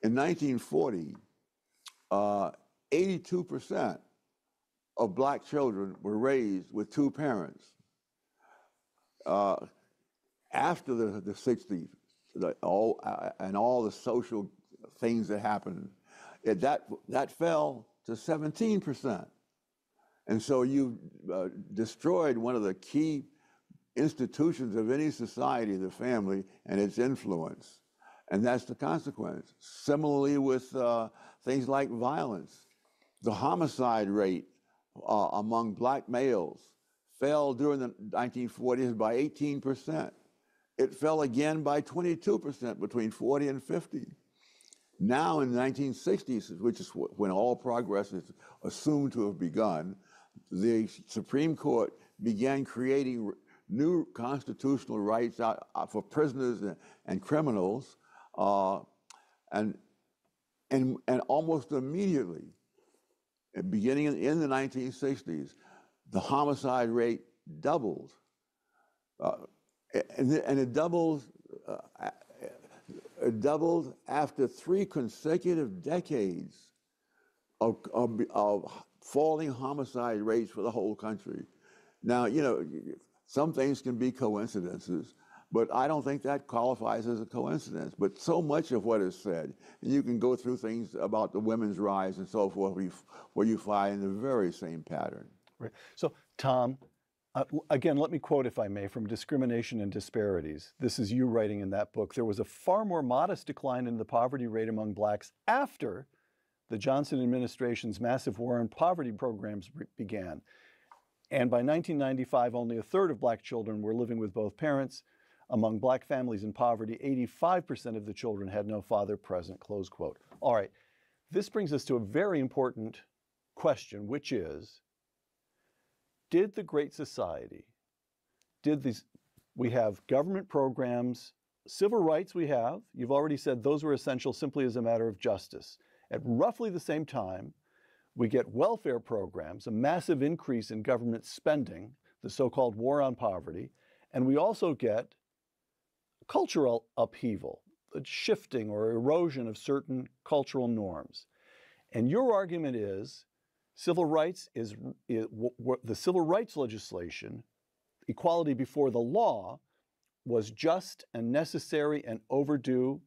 In 1940, 82% of black children were raised with two parents. After the 60s, and all the social things that happened, that fell to 17%. And so you destroyed one of the key institutions of any society, the family, and its influence. And that's the consequence. Similarly with things like violence. The homicide rate among black males fell during the 1940s by 18%. It fell again by 22% between 40 and 50. Now in the 1960s, which is when all progress is assumed to have begun, the Supreme Court began creating new constitutional rights for prisoners and criminals, and almost immediately, beginning in the 1960s, the homicide rate doubled, and it doubled. It doubled after 3 consecutive decades of falling homicide rates for the whole country. Now, you know, some things can be coincidences, but I don't think that qualifies as a coincidence. But so much of what is said, and you can go through things about the women's rise and so forth, where you find the very same pattern. Right. So, Tom, again, let me quote, if I may, from Discrimination and Disparities. This is you writing in that book. There was a far more modest decline in the poverty rate among blacks after the Johnson administration's massive war on poverty programs began. And by 1995, only a third of black children were living with both parents. Among black families in poverty, 85% of the children had no father present, close quote. All right, this brings us to a very important question, which is, did the Great Society, we have government programs, civil rights we have, you've already said those were essential simply as a matter of justice. At roughly the same time, we get welfare programs, a massive increase in government spending, the so-called war on poverty, and we also get cultural upheaval, the shifting or erosion of certain cultural norms. And your argument is civil rights the civil rights legislation, equality before the law, was just and necessary and overdue.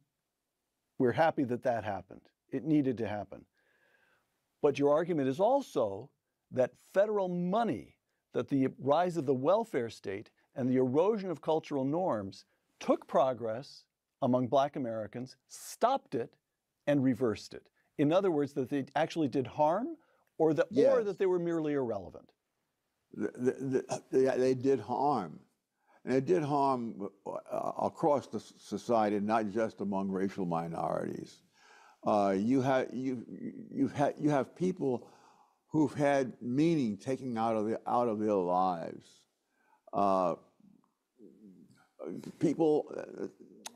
We're happy that that happened. It needed to happen. But your argument is also that federal money, that the rise of the welfare state and the erosion of cultural norms took progress among black Americans, stopped it, and reversed it. In other words, that they actually did harm, or that they were merely irrelevant. They did harm. And it did harm across the society, not just among racial minorities. You have people who've had meaning taken out of their lives. People,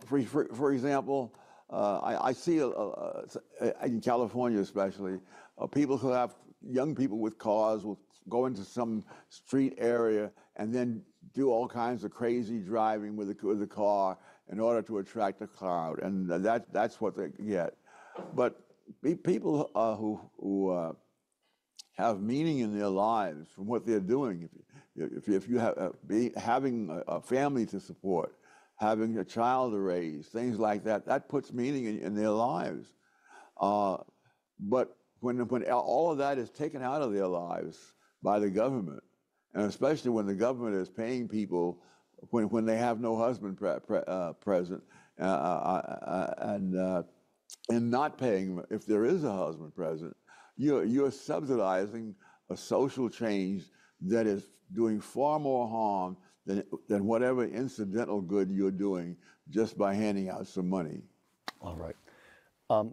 for example, I see in California especially, people who have young people with cars will go into some street area and then do all kinds of crazy driving with the car in order to attract a crowd, and that's what they get. But people who have meaning in their lives from what they're doing, if you have having a family to support, having a child to raise, things like that, that puts meaning in their lives. But when all of that is taken out of their lives by the government, and especially when the government is paying people when they have no husband present, and not paying them if there is a husband present, you're subsidizing a social change that is doing far more harm than whatever incidental good you're doing just by handing out some money. All right.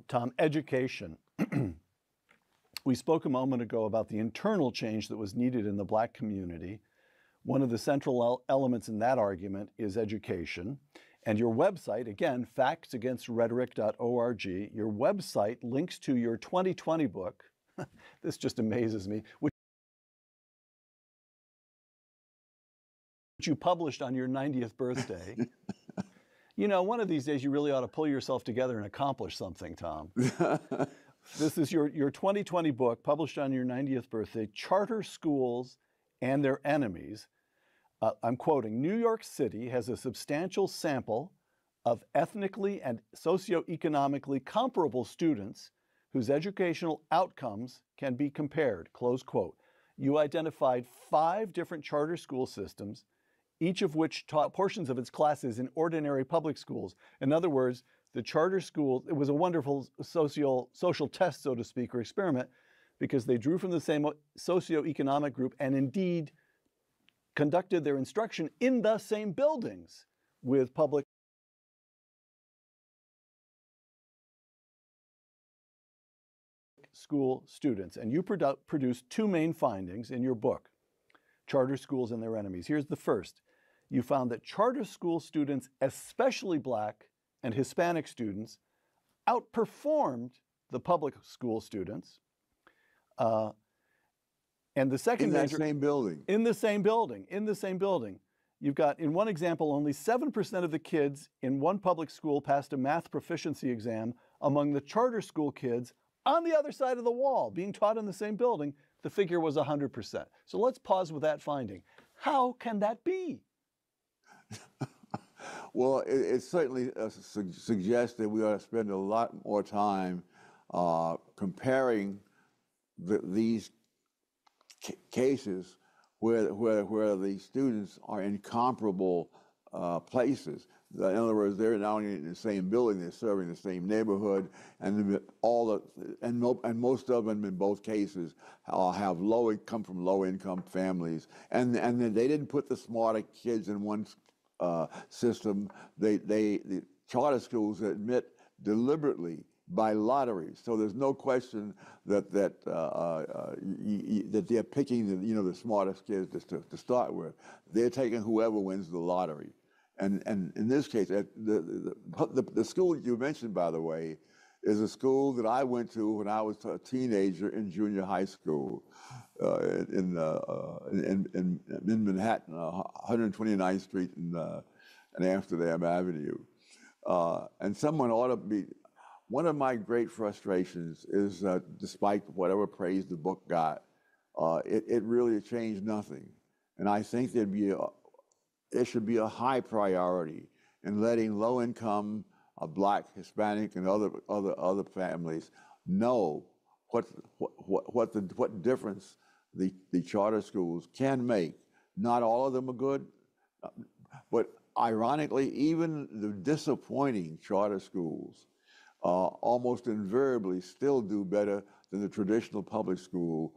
Tom, education. We spoke a moment ago about the internal change that was needed in the black community. One of the central elements in that argument is education. And your website, again, factsagainstrhetoric.org, your website links to your 2020 book. This just amazes me, which you published on your 90th birthday. You know, one of these days you really ought to pull yourself together and accomplish something, Tom. This is your 2020 book, published on your 90th birthday, Charter Schools and Their Enemies. I'm quoting, New York City has a substantial sample of ethnically and socioeconomically comparable students whose educational outcomes can be compared, close quote. You identified 5 different charter school systems, each of which taught portions of its classes in ordinary public schools. In other words, the charter schools, it was a wonderful social test, so to speak, or experiment, because they drew from the same socioeconomic group and indeed conducted their instruction in the same buildings with public school students. And you produced two main findings in your book, Charter Schools and Their Enemies. Here's the first. You found that charter school students, especially Black and Hispanic students, outperformed the public school students. And the second in that same building. In the same building. You've got, in one example, only 7% of the kids in one public school passed a math proficiency exam. Among the charter school kids on the other side of the wall, being taught in the same building, the figure was 100%. So let's pause with that finding. How can that be? Well, it certainly suggests that we ought to spend a lot more time comparing these cases where the students are in comparable places. In other words, they're not only in the same building, they're serving the same neighborhood, and most of them in both cases have come from low income families, and they didn't put the smarter kids in one system. The charter schools admit deliberately by lottery, so there's no question that they're picking the smartest kids to start with. They're taking whoever wins the lottery, and in this case, the school you mentioned, by the way, is a school that I went to when I was a teenager in junior high school in Manhattan, 129th Street and Amsterdam Avenue, and someone ought to be. One of my great frustrations is, despite whatever praise the book got, it really changed nothing. And I think there should be a high priority in letting low-income, Black, Hispanic, and other families know what difference the charter schools can make. Not all of them are good, but ironically, even the disappointing charter schools almost invariably still do better than the traditional public school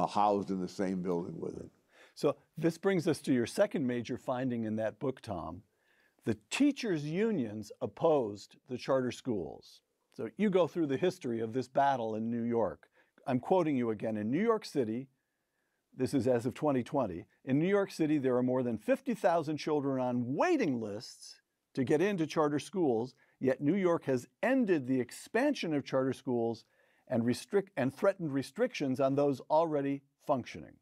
housed in the same building with it. So this brings us to your second major finding in that book, Tom. The teachers' unions opposed the charter schools. So you go through the history of this battle in New York. I'm quoting you again. In New York City, this is as of 2020, in New York City, there are more than 50,000 children on waiting lists to get into charter schools. Yet New York has ended the expansion of charter schools and threatened restrictions on those already functioning.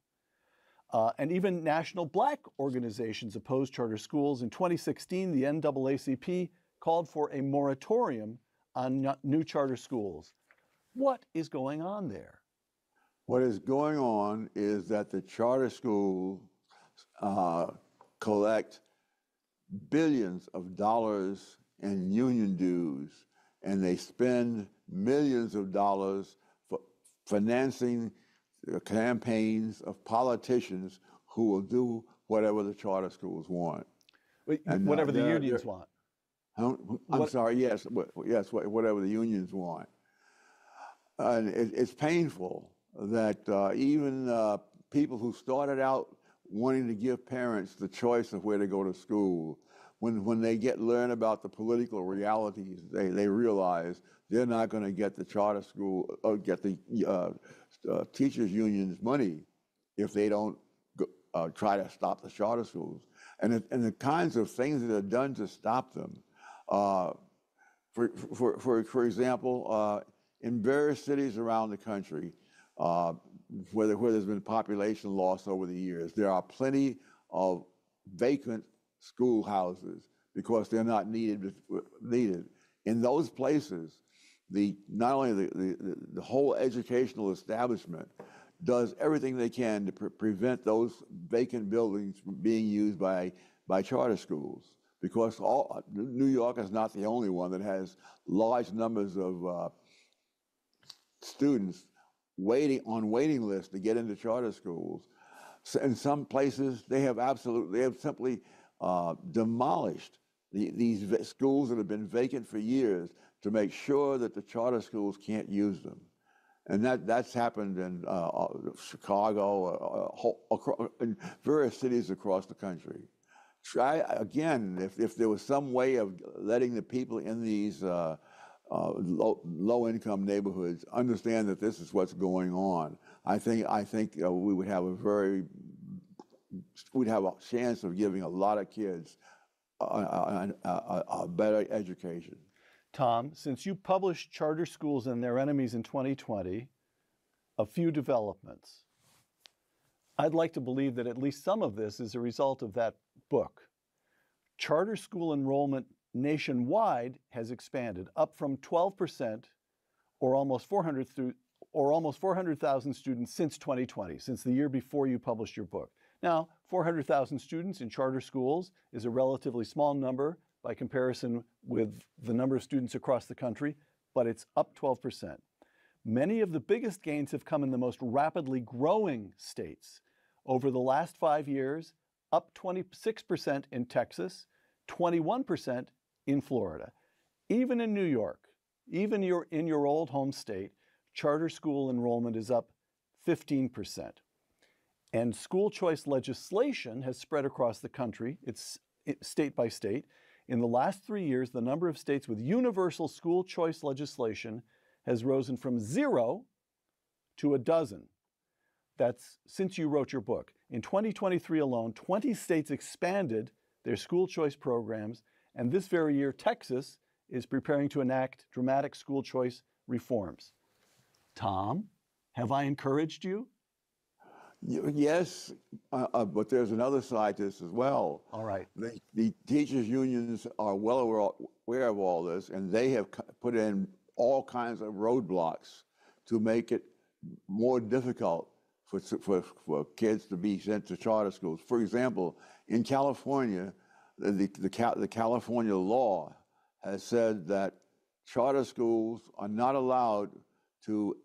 And even national Black organizations oppose charter schools. In 2016, the NAACP called for a moratorium on new charter schools. What is going on there? What is going on is that the charter schools collect billions of dollars in union dues, and they spend millions of dollars for financing the campaigns of politicians who will do whatever the charter schools want. And whatever the unions want. I'm sorry, yes, whatever the unions want. And it's painful that even people who started out wanting to give parents the choice of where to go to school, when they learn about the political realities, they realize they're not going to get the charter school or get the teachers unions money if they don't try to stop the charter schools. And the kinds of things that are done to stop them. For example, in various cities around the country, where there's been population loss over the years, there are plenty of vacant schoolhouses because they're not needed. In those places, not only the whole educational establishment does everything they can to prevent those vacant buildings from being used by charter schools, because New York is not the only one that has large numbers of students on waiting lists to get into charter schools. So in some places, they have simply demolished these schools that have been vacant for years to make sure that the charter schools can't use them. And that's happened in Chicago, in various cities across the country. Try again, if there was some way of letting the people in these low-income neighborhoods understand that this is what's going on, I think we would have we'd have a chance of giving a lot of kids a better education. Tom, since you published Charter Schools and Their Enemies in 2020, a few developments. I'd like to believe that at least some of this is a result of that book. Charter school enrollment nationwide has expanded, up from 12% or almost 400,000 students since 2020, since the year before you published your book. Now, 400,000 students in charter schools is a relatively small number by comparison with the number of students across the country, but it's up 12%. Many of the biggest gains have come in the most rapidly growing states. Over the last 5 years, up 26% in Texas, 21% in Florida. Even in New York, even in your old home state, charter school enrollment is up 15%. And school choice legislation has spread across the country. It's state by state. In the last 3 years, the number of states with universal school choice legislation has risen from 0 to 12. That's since you wrote your book. In 2023 alone, 20 states expanded their school choice programs, and this very year, Texas is preparing to enact dramatic school choice reforms. Tom, have I encouraged you? Yes, but there's another side to this as well. All right. The teachers' unions are well aware of all this, and they have put in all kinds of roadblocks to make it more difficult for kids to be sent to charter schools. For example, in California, the California law has said that charter schools are not allowed to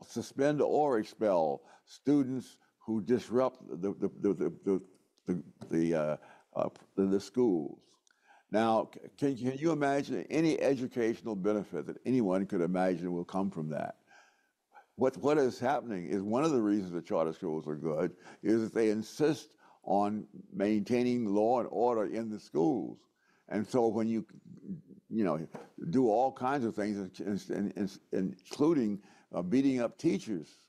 suspend or expel students who disrupt the schools. Now, can you imagine any educational benefit that anyone could imagine will come from that? What is happening is one of the reasons that charter schools are good is that they insist on maintaining law and order in the schools. And so when you do all kinds of things, including beating up teachers,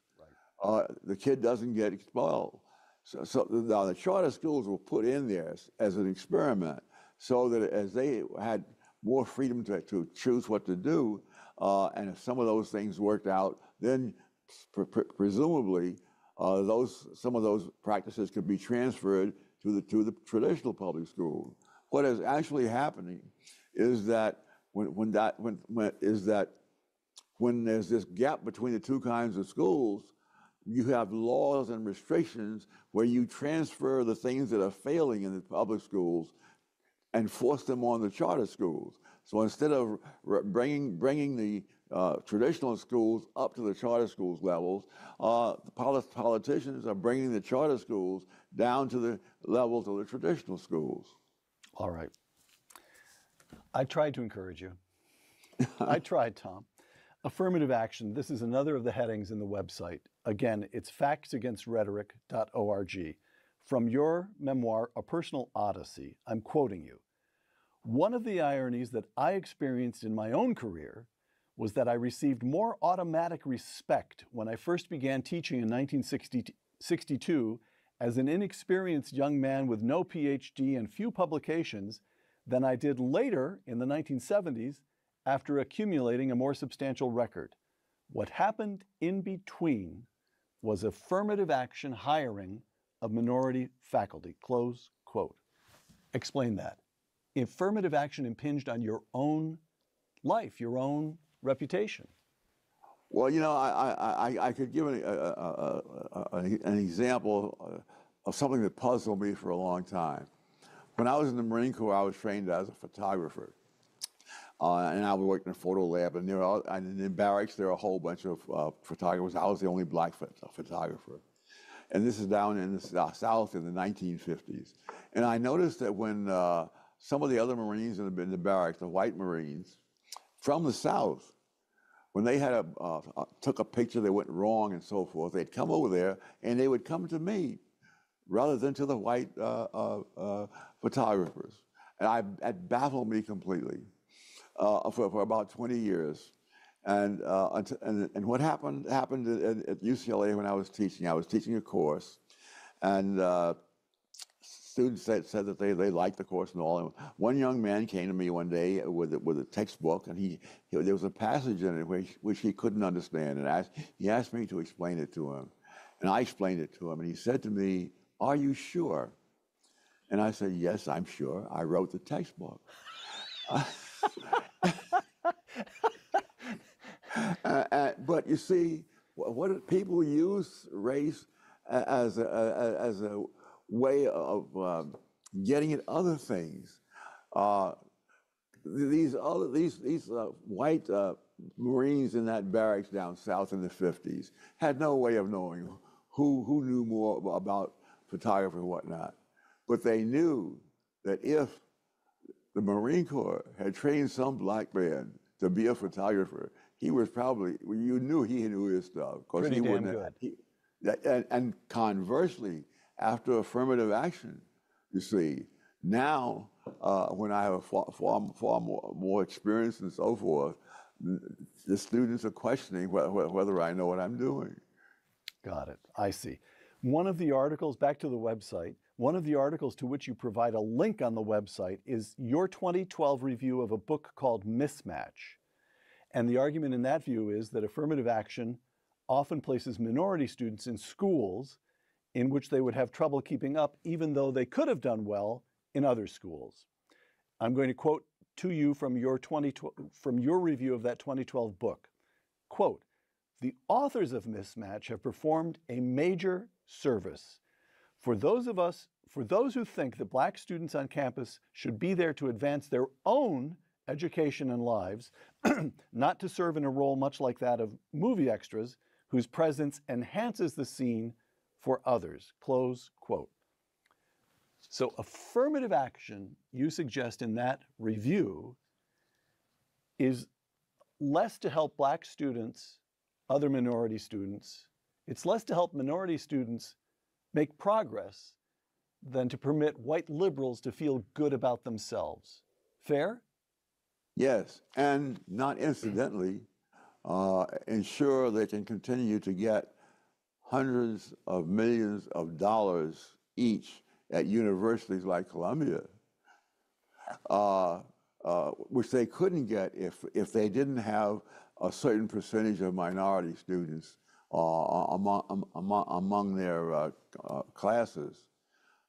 right, the kid doesn't get expelled. So now the charter schools were put in there as an experiment, so that as they had more freedom to choose what to do, and if some of those things worked out, then presumably some of those practices could be transferred to the traditional public school. What is actually happening is that when there's this gap between the two kinds of schools, you have laws and restrictions where you transfer the things that are failing in the public schools and force them on the charter schools. So instead of bringing the traditional schools up to the charter schools levels, the politicians are bringing the charter schools down to the levels of the traditional schools. All right. I tried to encourage you. I tried, Tom. Affirmative action. This is another of the headings in the website. Again, it's factsagainstrhetoric.org. From your memoir, A Personal Odyssey, I'm quoting you. One of the ironies that I experienced in my own career was that I received more automatic respect when I first began teaching in 1962 as an inexperienced young man with no PhD and few publications than I did later in the 1970s after accumulating a more substantial record. What happened in between was affirmative action hiring of minority faculty, close quote. Explain that. Affirmative action impinged on your own life, your own reputation. Well, I could give an example of something that puzzled me for a long time. When I was in the Marine Corps, I was trained as a photographer. And I worked in a photo lab, and in barracks, there were a whole bunch of photographers. I was the only black photographer. And this is down in the South in the 1950s. And I noticed that when some of the other Marines in the barracks, the white Marines from the South, when they had took a picture that went wrong and so forth, they'd come over there and they would come to me rather than to the white photographers. And it baffled me completely for about 20 years. And what happened at UCLA when I was teaching. I was teaching a course, and students said that they liked the course and all. And one young man came to me one day with a textbook, and there was a passage in it which he couldn't understand, and he asked me to explain it to him, and I explained it to him, and he said to me, "Are you sure?" And I said, "Yes, I'm sure. I wrote the textbook." But you see, what people use race as a way of getting at other things. These white Marines in that barracks down south in the 50s had no way of knowing who knew more about photography and whatnot. But they knew that if the Marine Corps had trained some black man to be a photographer, he was probably, you knew he knew his stuff. Pretty he damn wouldn't good. And conversely, after affirmative action, you see, now when I have far more experience and so forth, the students are questioning whether I know what I'm doing. Got it. I see. One of the articles, back to the website, one of the articles to which you provide a link on the website is your 2012 review of a book called Mismatch. And the argument in that view is that affirmative action often places minority students in schools in which they would have trouble keeping up, even though they could have done well in other schools. I'm going to quote to you from your review of that 2012 book. Quote, "The authors of Mismatch have performed a major service. For those who think that black students on campus should be there to advance their own education and lives, not to serve in a role much like that of movie extras whose presence enhances the scene for others." Close quote. So affirmative action, you suggest in that review, is less to help black students, other minority students. It's less to help minority students make progress than to permit white liberals to feel good about themselves. Fair? Yes, and not incidentally, ensure they can continue to get hundreds of millions of dollars each at universities like Columbia, which they couldn't get if they didn't have a certain percentage of minority students among their classes.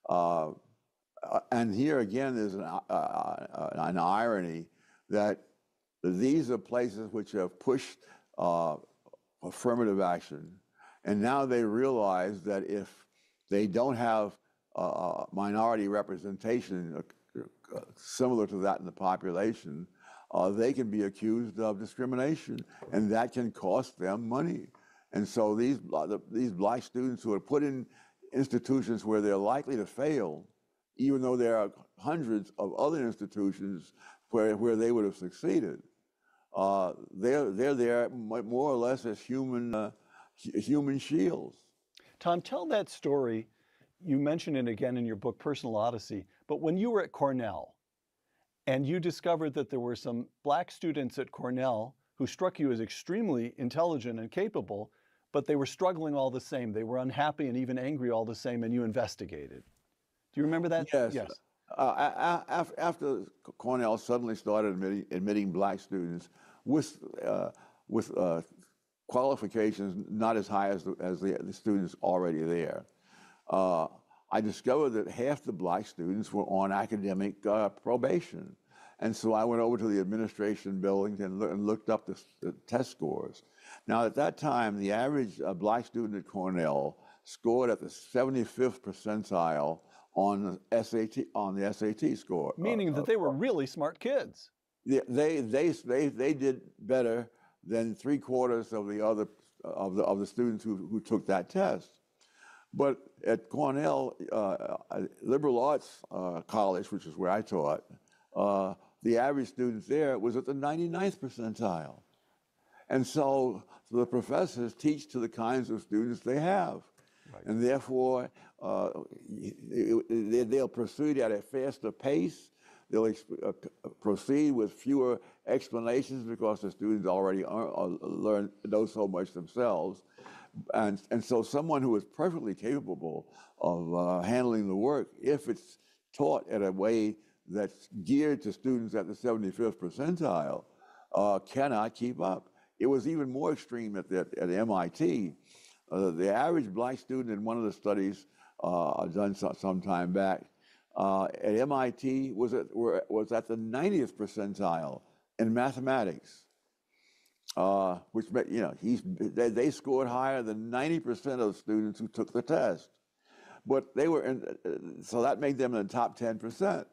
And here again, there's an irony that these are places which have pushed affirmative action, and now they realize that if they don't have minority representation similar to that in the population, they can be accused of discrimination, and that can cost them money. And so these black students who are put in institutions where they're likely to fail, even though there are hundreds of other institutions where they would have succeeded, they're there more or less as human shields. Tom, tell that story. You mention it again in your book, Personal Odyssey, but when you were at Cornell and you discovered that there were some black students at Cornell who struck you as extremely intelligent and capable, but they were struggling all the same. They were unhappy and even angry all the same, and you investigated. Do you remember that? Yes. After Cornell suddenly started admitting black students with qualifications not as high as the students already there, I discovered that half the black students were on academic probation. And so I went over to the administration building and looked up the test scores. Now, at that time, the average black student at Cornell scored at the 75th percentile on the SAT score. Meaning that they were really smart kids. They did better than 3/4 of the students who took that test. But at Cornell, liberal arts college, which is where I taught, the average student there was at the 99th percentile. And so the professors teach to the kinds of students they have. Right. And therefore, they'll proceed at a faster pace. They'll proceed with fewer explanations because the students already know so much themselves. And so someone who is perfectly capable of handling the work, if it's taught in a way that's geared to students at the 75th percentile, cannot keep up. It was even more extreme at MIT. The average black student in one of the studies done some time back at MIT was at the 90th percentile in mathematics, which meant, you know, they scored higher than 90% of students who took the test. But they were so that made them in the top 10%.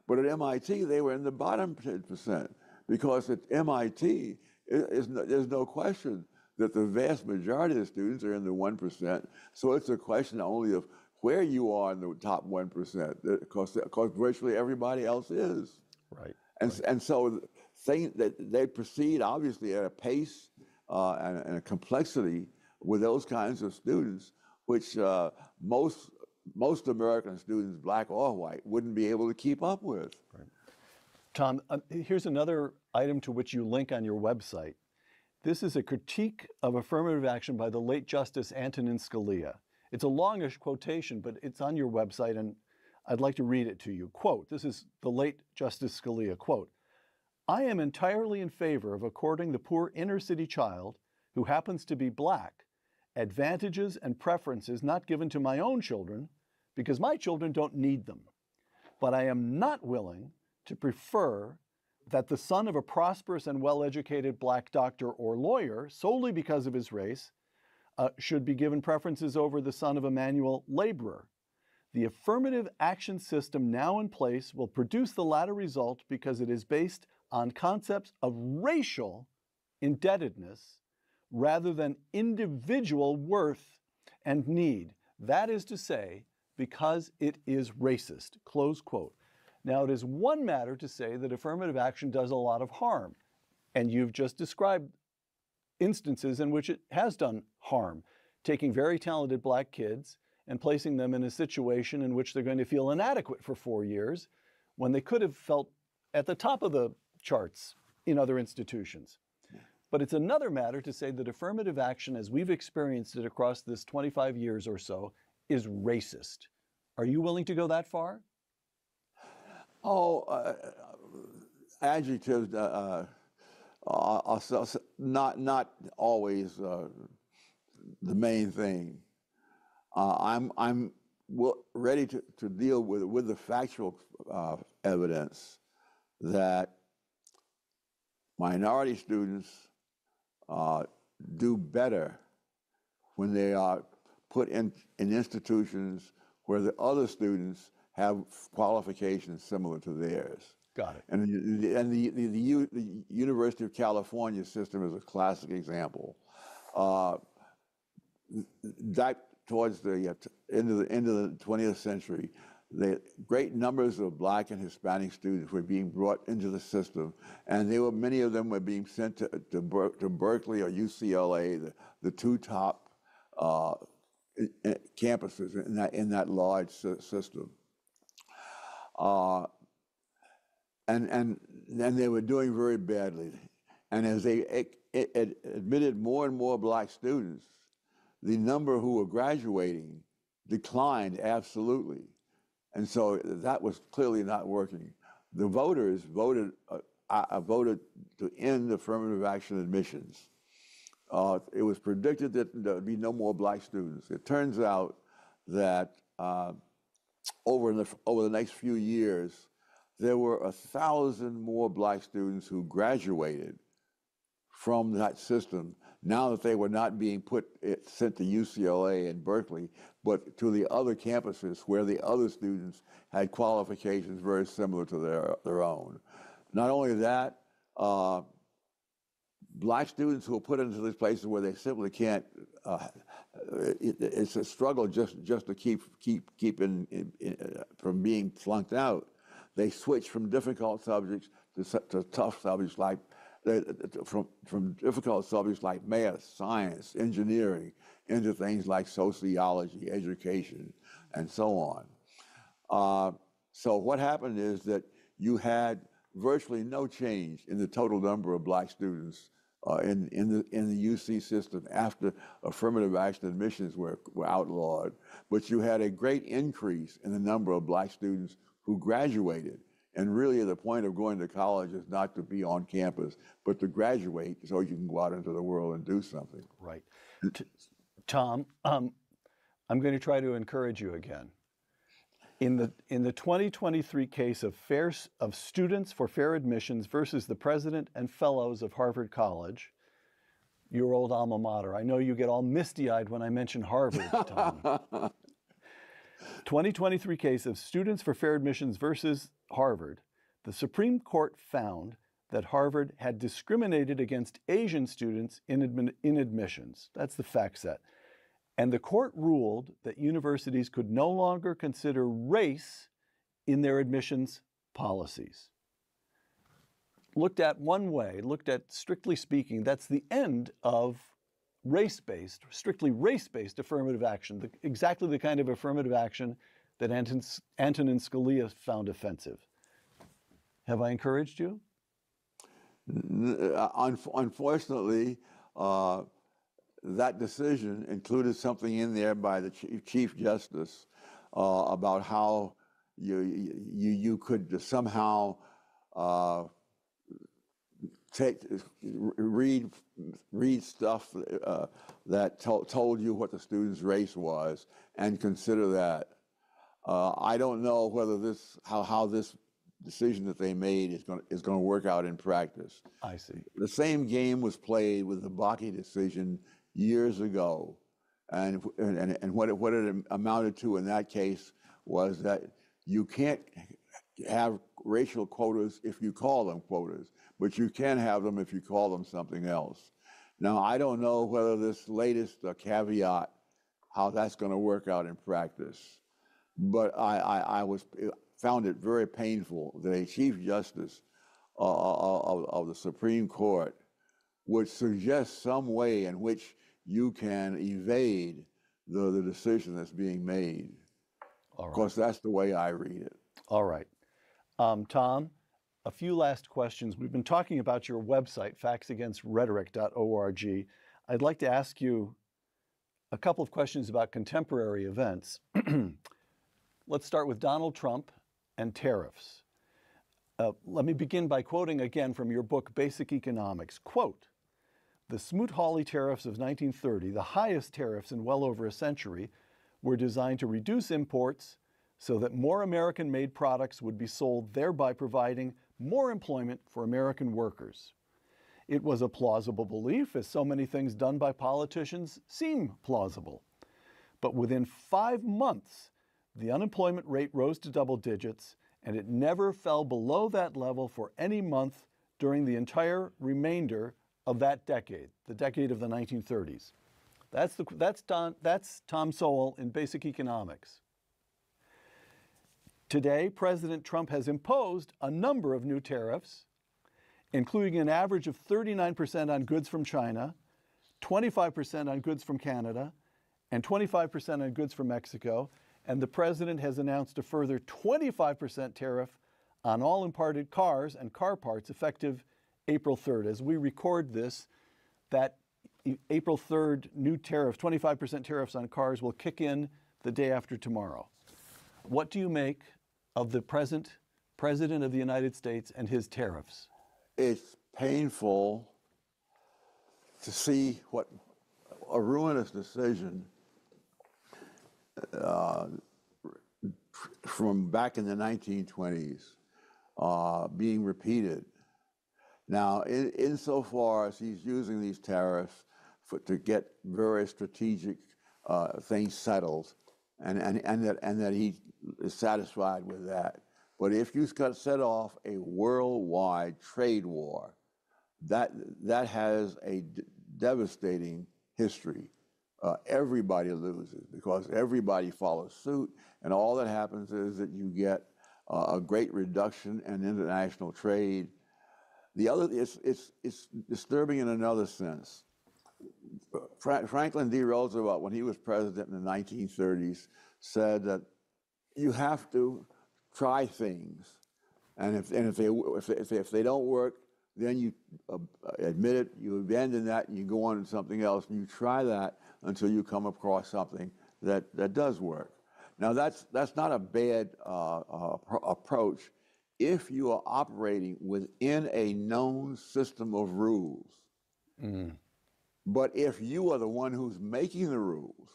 But at MIT, they were in the bottom 10%, because at MIT, there's no question that the vast majority of the students are in the 1%. So it's a question only of where you are in the top 1%, because virtually everybody else is. Right. And so they proceed obviously at a pace and a complexity with those kinds of students, which most American students, black or white, wouldn't be able to keep up with. Right. Tom, here's another item to which you link on your website. This is a critique of affirmative action by the late Justice Antonin Scalia. It's a longish quotation, but it's on your website, and I'd like to read it to you. Quote, this is the late Justice Scalia, quote, "I am entirely in favor of according the poor inner city child who happens to be black advantages and preferences not given to my own children because my children don't need them. But I am not willing to prefer that the son of a prosperous and well-educated black doctor or lawyer, solely because of his race, should be given preferences over the son of a manual laborer. The affirmative action system now in place will produce the latter result because it is based on concepts of racial indebtedness rather than individual worth and need. That is to say, because it is racist," close quote. Now, it is one matter to say that affirmative action does a lot of harm, and you've just described instances in which it has done harm, taking very talented black kids and placing them in a situation in which they're going to feel inadequate for 4 years when they could have felt at the top of the charts in other institutions. But it's another matter to say that affirmative action, as we've experienced it across this 25 years or so, is racist. Are you willing to go that far? Adjectives are not always the main thing. I'm ready to deal with the factual evidence that minority students do better when they are put in institutions where the other students have qualifications similar to theirs. Got it. And the University of California system is a classic example. That towards the end of the 20th century, the great numbers of black and Hispanic students were being brought into the system, and many of them were being sent to Berkeley or UCLA, the two top campuses in that large system. And they were doing very badly. And as they admitted more and more black students, the number who were graduating declined absolutely. And so that was clearly not working. The voters voted to end affirmative action admissions. It was predicted that there would be no more black students. It turns out that over the next few years, there were 1,000 more black students who graduated from that system now that they were not being sent to UCLA and Berkeley, but to the other campuses where the other students had qualifications very similar to their own. Not only that, black students who are put into these places where they simply can't it's a struggle just to keep from being flunked out. They switch from difficult subjects to tough subjects like from difficult subjects like math, science, engineering, into things like sociology, education, and so on. So what happened is that you had virtually no change in the total number of black students in the UC system after affirmative action admissions were outlawed, but you had a great increase in the number of black students who graduated. And really, the point of going to college is not to be on campus, but to graduate so you can go out into the world and do something. Right. Tom, I'm going to try to encourage you again. In the 2023 case of students for fair admissions versus the president and fellows of Harvard College, your old alma mater. I know you get all misty-eyed when I mention Harvard, Tom. 2023 case of students for fair admissions versus Harvard, the Supreme Court found that Harvard had discriminated against Asian students in admissions. That's the fact set. And the court ruled that universities could no longer consider race in their admissions policies. Looked at one way, looked at strictly speaking, that's the end of strictly race-based affirmative action, exactly the kind of affirmative action that Antonin Scalia found offensive. Have I encouraged you? Unfortunately, that decision included something in there by the Chief Justice about how you could somehow read stuff that told you what the student's race was and consider that. I don't know whether how this decision that they made is going to work out in practice. I see. The same game was played with the Bakke decision years ago, and what it amounted to in that case was that you can't have racial quotas if you call them quotas, but you can have them if you call them something else. Now, I don't know whether this latest caveat, how that's going to work out in practice, but I found it very painful that a Chief Justice of the Supreme Court would suggest some way in which you can evade the decision that's being made. All right. Of course, that's the way I read it. All right. Tom, a few last questions. We've been talking about your website, factsagainstrhetoric.org. I'd like to ask you a couple of questions about contemporary events. Let's start with Donald Trump and tariffs. Let me begin by quoting again from your book, Basic Economics. Quote, "The Smoot-Hawley tariffs of 1930, the highest tariffs in well over a century, were designed to reduce imports so that more American-made products would be sold, thereby providing more employment for American workers. It was a plausible belief, as so many things done by politicians seem plausible. But within 5 months, the unemployment rate rose to double digits, and it never fell below that level for any month during the entire remainder of that decade, the decade of the 1930s. That's Tom Sowell in Basic Economics. Today, President Trump has imposed a number of new tariffs, including an average of 39% on goods from China, 25% on goods from Canada, and 25% on goods from Mexico. And the president has announced a further 25% tariff on all imported cars and car parts effective April 3rd. As we record this, that April 3rd new tariff, 25% tariffs on cars, will kick in the day after tomorrow. What do you make of the present President of the United States and his tariffs? It's painful to see what a ruinous decision from back in the 1920s being repeated. Now, insofar as he's using these tariffs to get very strategic things settled, and that he is satisfied with that. But if you set off a worldwide trade war, that has a devastating history everybody loses because everybody follows suit, and all that happens is that you get a great reduction in international trade. The other, it's disturbing in another sense. Franklin D. Roosevelt, when he was president in the 1930s, said that you have to try things, and if they don't work, then you admit it, you abandon that, and you go on to something else, and you try that until you come across something that does work. Now that's not a bad approach if you are operating within a known system of rules. But if you are the one who's making the rules,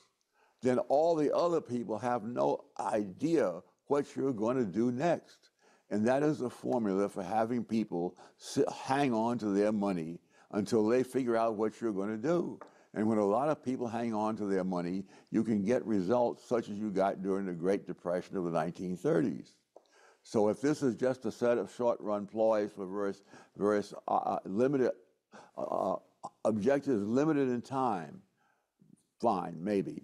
then all the other people have no idea what you're going to do next. And that is the formula for having people hang on to their money until they figure out what you're going to do. And when a lot of people hang on to their money, you can get results such as you got during the Great Depression of the 1930s. So if this is just a set of short-run ploys for various limited objectives limited in time, fine, maybe.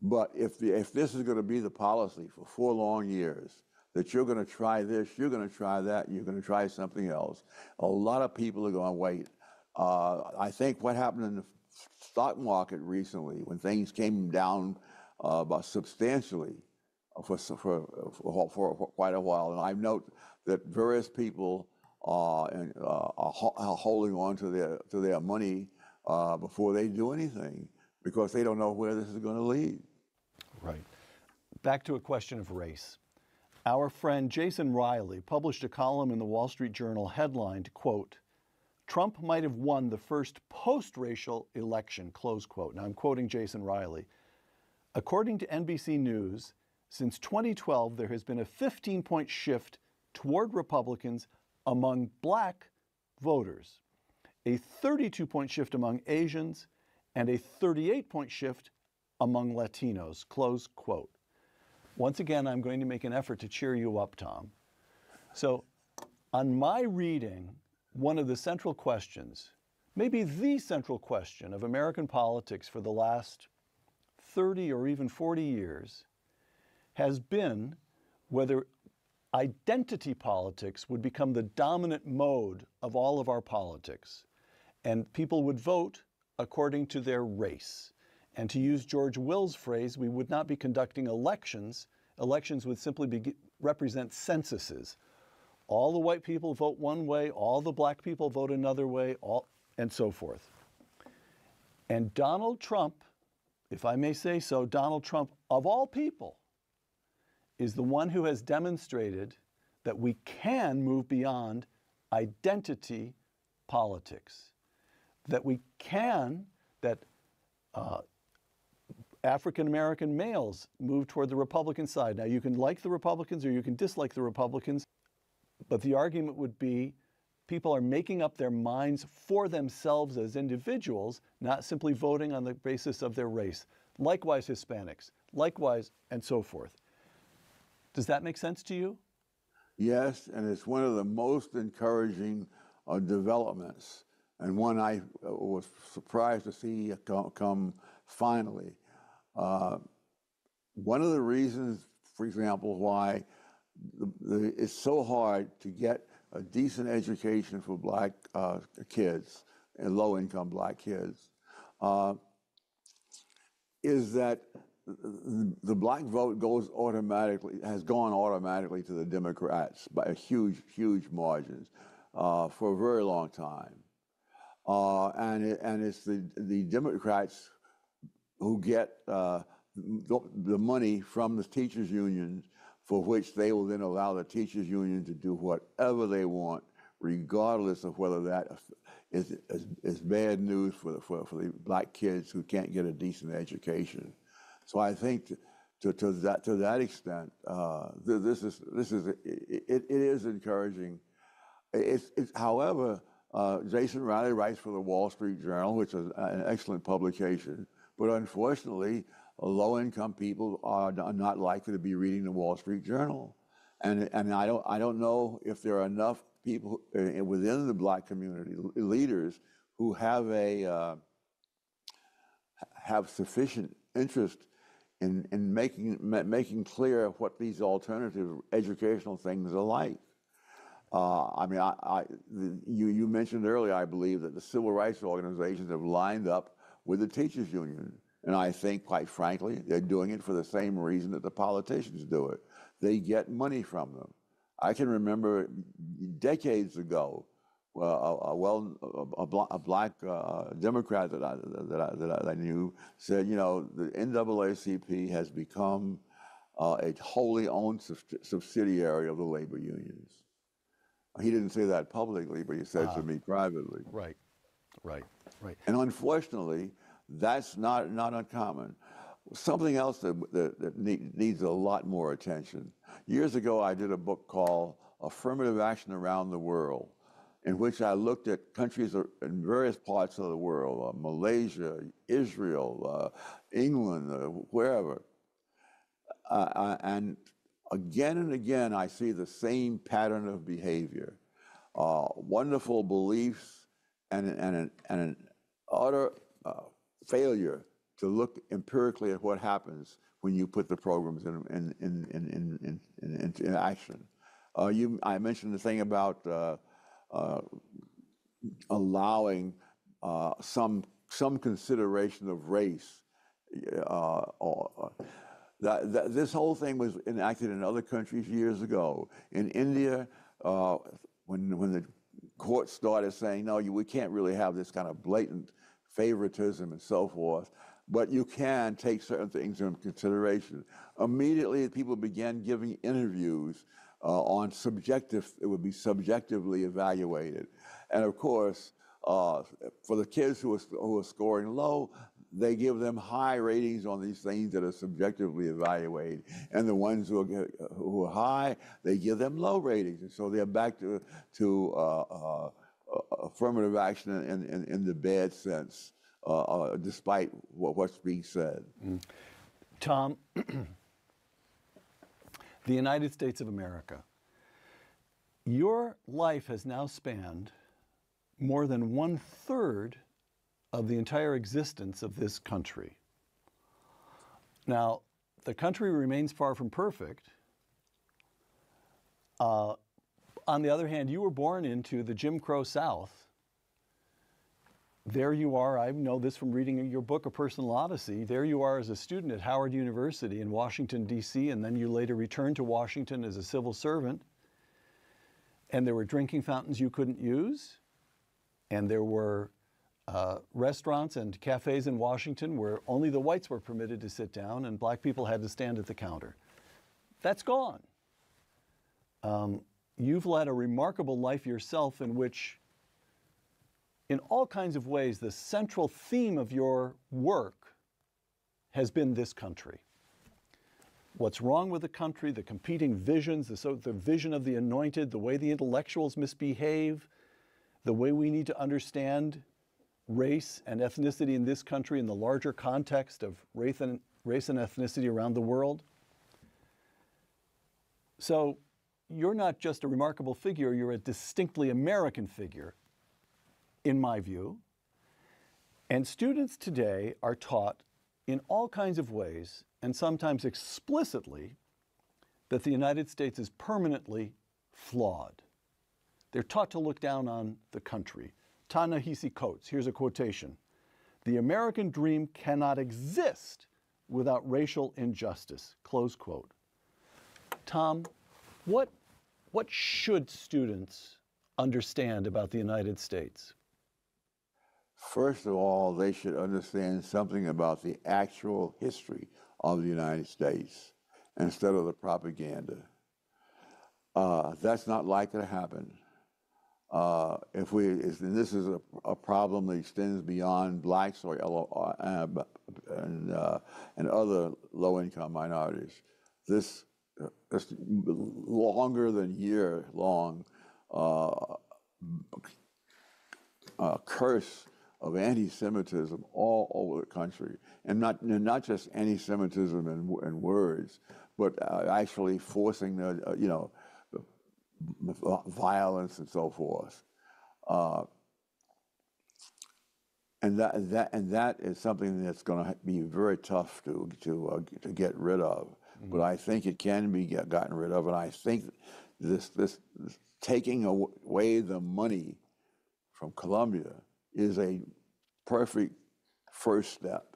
But if this is going to be the policy for 4 long years, that you're going to try this, you're going to try that, you're going to try something else, a lot of people are going to wait. I think what happened in the stock market recently, when things came down substantially for quite a while, and I note that various people are holding on to their money before they do anything because they don't know where this is going to lead. Right. Back to a question of race. Our friend Jason Riley published a column in the Wall Street Journal headlined, quote, "Trump might have won the first post-racial election," close quote. Now I'm quoting Jason Riley. According to NBC News, since 2012, there has been a 15-point shift toward Republicans among black voters, a 32-point shift among Asians, and a 38-point shift among Latinos, close quote. Once again, I'm going to make an effort to cheer you up, Tom. So on my reading, one of the central questions, maybe the central question of American politics for the last 30 or even 40 years has been whether identity politics would become the dominant mode of all of our politics. And people would vote according to their race. And to use George Will's phrase, we would not be conducting elections. Elections would simply represent censuses. All the white people vote one way, all the black people vote another way, and so forth. And Donald Trump, if I may say so, Donald Trump, of all people, is the one who has demonstrated that we can move beyond identity politics, that we can, that African-American males move toward the Republican side. Now, you can like the Republicans or you can dislike the Republicans, but the argument would be people are making up their minds for themselves as individuals, not simply voting on the basis of their race. Likewise, Hispanics, likewise, and so forth. Does that make sense to you? Yes, and it's one of the most encouraging developments, and one I was surprised to see come finally. One of the reasons, for example, why it's so hard to get a decent education for black kids and low-income black kids is that the black vote has gone automatically to the Democrats by a huge margins for a very long time, and it's the Democrats who get the money from the teachers' unions, for which they will then allow the teachers' union to do whatever they want, regardless of whether that is bad news for the black kids who can't get a decent education. So I think to that extent, it is encouraging. However, Jason Riley writes for the Wall Street Journal, which is an excellent publication, but unfortunately, low-income people are not likely to be reading the Wall Street Journal, and I don't know if there are enough people within the black community, leaders, who have have sufficient interest in making clear what these alternative educational things are like. You mentioned earlier, I believe, that the civil rights organizations have lined up with the teachers union. And I think, quite frankly, they're doing it for the same reason that the politicians do it. They get money from them. I can remember decades ago, a black Democrat that I knew said, the NAACP has become a wholly owned subsidiary of the labor unions. He didn't say that publicly, but he said to me privately. Right. And unfortunately, that's not uncommon. Something else that needs a lot more attention. Years ago, I did a book called Affirmative Action Around the World, in which I looked at countries in various parts of the world, Malaysia, Israel, England, wherever. And again and again, I see the same pattern of behavior. Wonderful beliefs and an utter failure to look empirically at what happens when you put the programs in action. I mentioned the thing about allowing some consideration of race. This whole thing was enacted in other countries years ago. In India, when the court started saying, no, we can't really have this kind of blatant favoritism and so forth, but you can take certain things into consideration. Immediately, people began giving interviews on it would be subjectively evaluated. And of course, for the kids who are scoring low, they give them high ratings on these things that are subjectively evaluated. And the ones who are high, they give them low ratings. And so they're back to affirmative action in the bad sense, despite what's being said. Tom, the United States of America, your life has now spanned more than 1/3 of the entire existence of this country. Now, the country remains far from perfect. On the other hand, you were born into the Jim Crow South. There you are, I know this from reading your book, A Personal Odyssey, there you are as a student at Howard University in Washington, D.C., and then you later returned to Washington as a civil servant. And there were drinking fountains you couldn't use, and there were restaurants and cafes in Washington where only the whites were permitted to sit down and black people had to stand at the counter. That's gone. You've led a remarkable life yourself in which, in all kinds of ways, the central theme of your work has been this country. What's wrong with the country, the competing visions, the vision of the anointed, the way the intellectuals misbehave, the way we need to understand race and ethnicity in this country in the larger context of race and ethnicity around the world. So you're not just a remarkable figure, you're a distinctly American figure, in my view. And students today are taught in all kinds of ways, and sometimes explicitly, that the United States is permanently flawed. They're taught to look down on the country. Ta-Nehisi Coates, here's a quotation. "The American dream cannot exist without racial injustice," close quote. Tom, what should students understand about the United States? First of all, they should understand something about the actual history of the United States instead of the propaganda. That's not likely to happen. This is a problem that extends beyond blacks or and other low-income minorities. This longer than year-long curse of anti-Semitism all over the country, and not just anti-Semitism in words, but actually forcing violence and so forth. And that is something that's going to be very tough to get rid of. But I think it can be gotten rid of, and I think this taking away the money from Colombia is a perfect first step.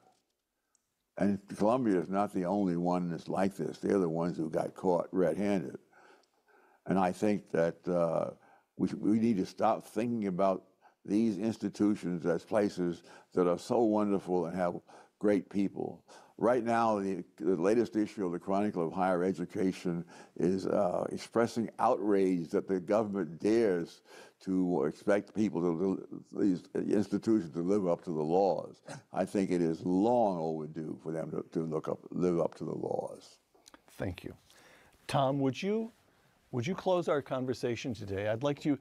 And Colombia is not the only one that's like this. They're the ones who got caught red-handed. And I think that we need to stop thinking about these institutions as places that are so wonderful and have great people. Right now, the latest issue of the Chronicle of Higher Education is expressing outrage that the government dares to expect people these institutions to live up to the laws. I think it is long overdue for them to live up to the laws. Thank you. Tom, would you close our conversation today? I'd like to,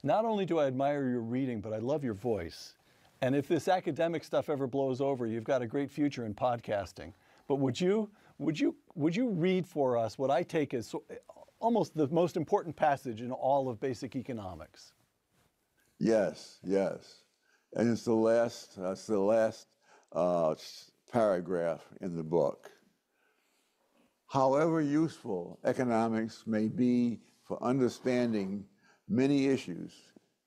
not only do I admire your reading, but I love your voice. And if this academic stuff ever blows over, you've got a great future in podcasting. But would you read for us what I take as almost the most important passage in all of basic economics? Yes, yes. And it's the last paragraph in the book. However useful economics may be for understanding many issues,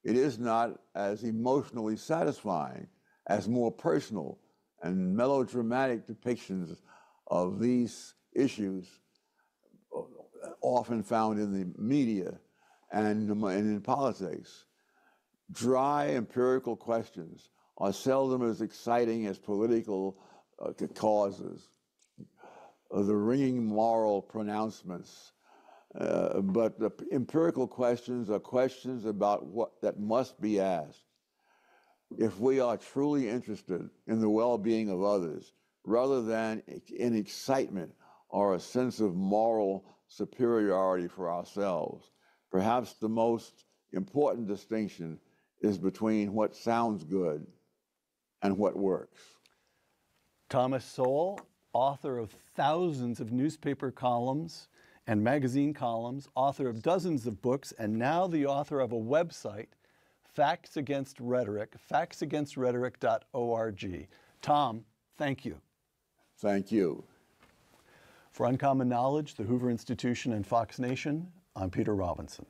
it is not as emotionally satisfying as more personal and melodramatic depictions of these issues often found in the media and in politics. Dry empirical questions are seldom as exciting as political causes. The ringing moral pronouncements. But the empirical questions are questions about what that must be asked. If we are truly interested in the well-being of others, rather than in excitement or a sense of moral superiority for ourselves, perhaps the most important distinction is between what sounds good and what works. Thomas Sowell, author of thousands of newspaper columns and magazine columns, author of dozens of books, and now the author of a website, Facts Against Rhetoric, factsagainstrhetoric.org. Tom, thank you. Thank you. For Uncommon Knowledge, the Hoover Institution, and Fox Nation, I'm Peter Robinson.